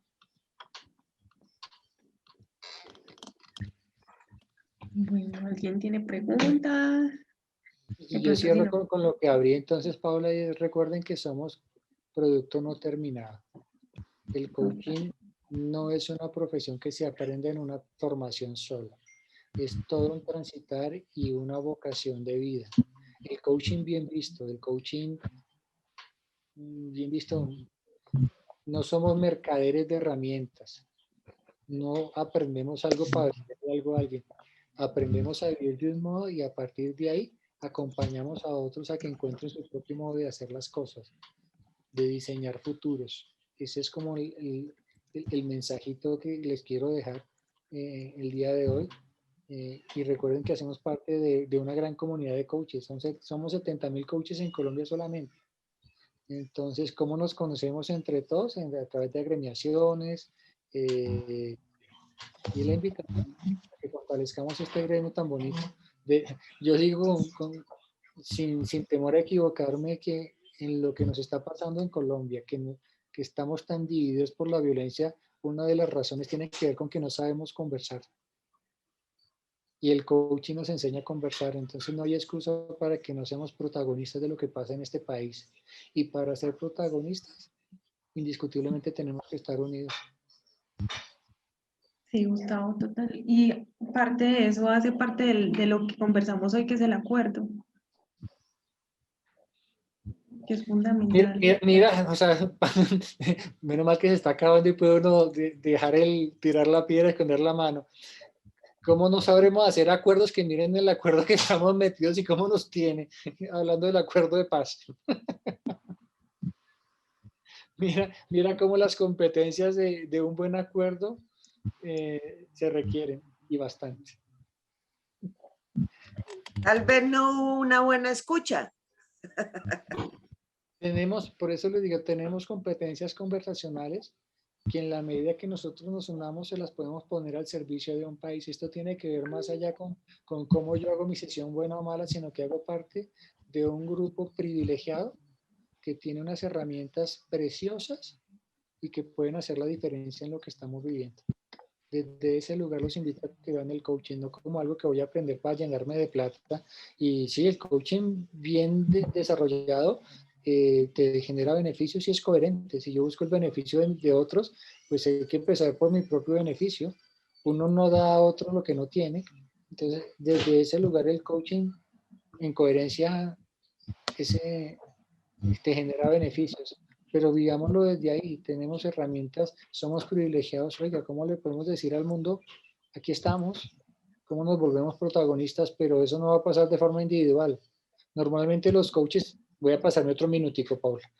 Bueno, ¿alguien tiene preguntas? Y yo cierro con lo que abrí entonces, Paula, y recuerden que somos producto no terminado. El coaching no es una profesión que se aprende en una formación sola. Es todo un transitar y una vocación de vida. El coaching bien visto, el coaching bien visto, no somos mercaderes de herramientas. No aprendemos algo para venderle algo a alguien. Aprendemos a vivir de un modo y a partir de ahí acompañamos a otros a que encuentren su propio modo de hacer las cosas, de diseñar futuros. Ese es como el mensajito que les quiero dejar el día de hoy. Y recuerden que hacemos parte de una gran comunidad de coaches. Somos 70,000 coaches en Colombia solamente. Entonces, ¿cómo nos conocemos entre todos? A través de agremiaciones. Y la invitación a que fortalezcamos este gremio tan bonito. Yo digo sin temor a equivocarme que en lo que nos está pasando en Colombia, que estamos tan divididos por la violencia, una de las razones tiene que ver con que no sabemos conversar. Y el coaching nos enseña a conversar, entonces no hay excusa para que no seamos protagonistas de lo que pasa en este país. Y para ser protagonistas, indiscutiblemente tenemos que estar unidos. Sí, Gustavo, total. Y parte de eso hace parte de lo que conversamos hoy, que es el acuerdo, que es fundamental. Mira, o sea, menos mal que se está acabando y puede uno dejar tirar la piedra, esconder la mano. ¿Cómo no sabremos hacer acuerdos que miren el acuerdo que estamos metidos y cómo nos tiene? Hablando del acuerdo de paz. Mira cómo las competencias de un buen acuerdo se requieren y bastante. Tal vez no hubo una buena escucha. Por eso les digo, tenemos competencias conversacionales que en la medida que nosotros nos unamos se las podemos poner al servicio de un país. Esto tiene que ver más allá con cómo yo hago mi sesión buena o mala, sino que hago parte de un grupo privilegiado que tiene unas herramientas preciosas y que pueden hacer la diferencia en lo que estamos viviendo. Desde ese lugar los invito a que vean el coaching, no como algo que voy a aprender para llenarme de plata. Y sí, el coaching bien desarrollado te genera beneficios y es coherente. Si yo busco el beneficio de otros, pues hay que empezar por mi propio beneficio. Uno no da a otro lo que no tiene. Entonces, desde ese lugar el coaching en coherencia te genera beneficios. Pero vivámoslo desde ahí, tenemos herramientas, somos privilegiados. Oiga, ¿cómo le podemos decir al mundo, aquí estamos, cómo nos volvemos protagonistas? Pero eso no va a pasar de forma individual. Normalmente los coaches, voy a pasarme otro minutico, Paula.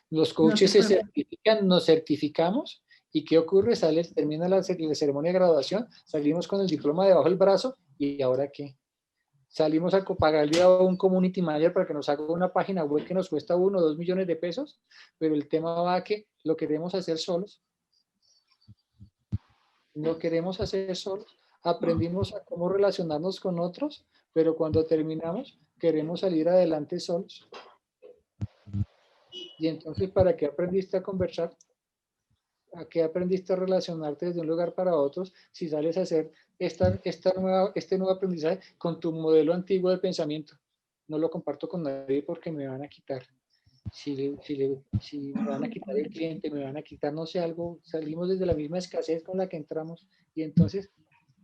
Los coaches se certifican, nos certificamos, ¿y qué ocurre? Termina la ceremonia de graduación, salimos con el diploma debajo del brazo, ¿y ahora qué? Salimos a pagarle a un community manager para que nos haga una página web que nos cuesta 1 o 2 millones de pesos, pero el tema va a que lo queremos hacer solos. Lo queremos hacer solos. Aprendimos a cómo relacionarnos con otros, pero cuando terminamos queremos salir adelante solos. Y entonces, ¿para qué aprendiste a conversar? ¿A qué aprendiste a relacionarte desde un lugar para otros si sales a hacer este nuevo aprendizaje con tu modelo antiguo de pensamiento? No lo comparto con nadie porque me van a quitar. Si me van a quitar el cliente, me van a quitar, no sé, algo, salimos desde la misma escasez con la que entramos. Y entonces,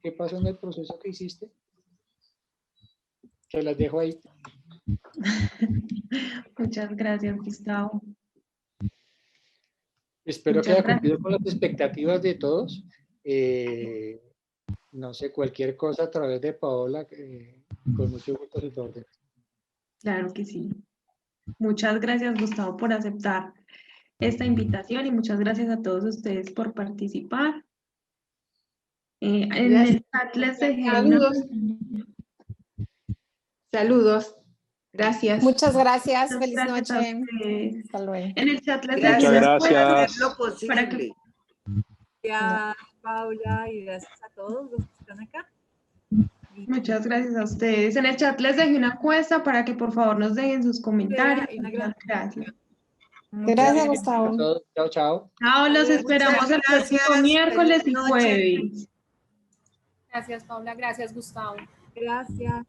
¿qué pasó en el proceso que hiciste? Que las dejo ahí. Muchas gracias, Gustavo. Espero que haya cumplido con las expectativas de todos. No sé, cualquier cosa a través de Paola, con mucho gusto se te ordena. Claro que sí. Muchas gracias, Gustavo, por aceptar esta invitación y muchas gracias a todos ustedes por participar. En el chat les dejé Saludos. Saludos. Gracias. Muchas gracias. Muchas Feliz gracias a noche. ustedes. Hasta luego. En el chat les dejé Gracias unas por cuentas hacer gracias. lo para que posible. Gracias, Paula, y gracias a todos los que están acá. Muchas gracias a ustedes. En el chat les dejé una encuesta para que por favor nos dejen sus comentarios. Y una Muchas gracias. Gracias, A Gustavo. todos. Chao, chao. Chao, los esperamos el próximo gracias. miércoles y Feliz noche. jueves. Gracias, Paula. Gracias, Gustavo. Gracias.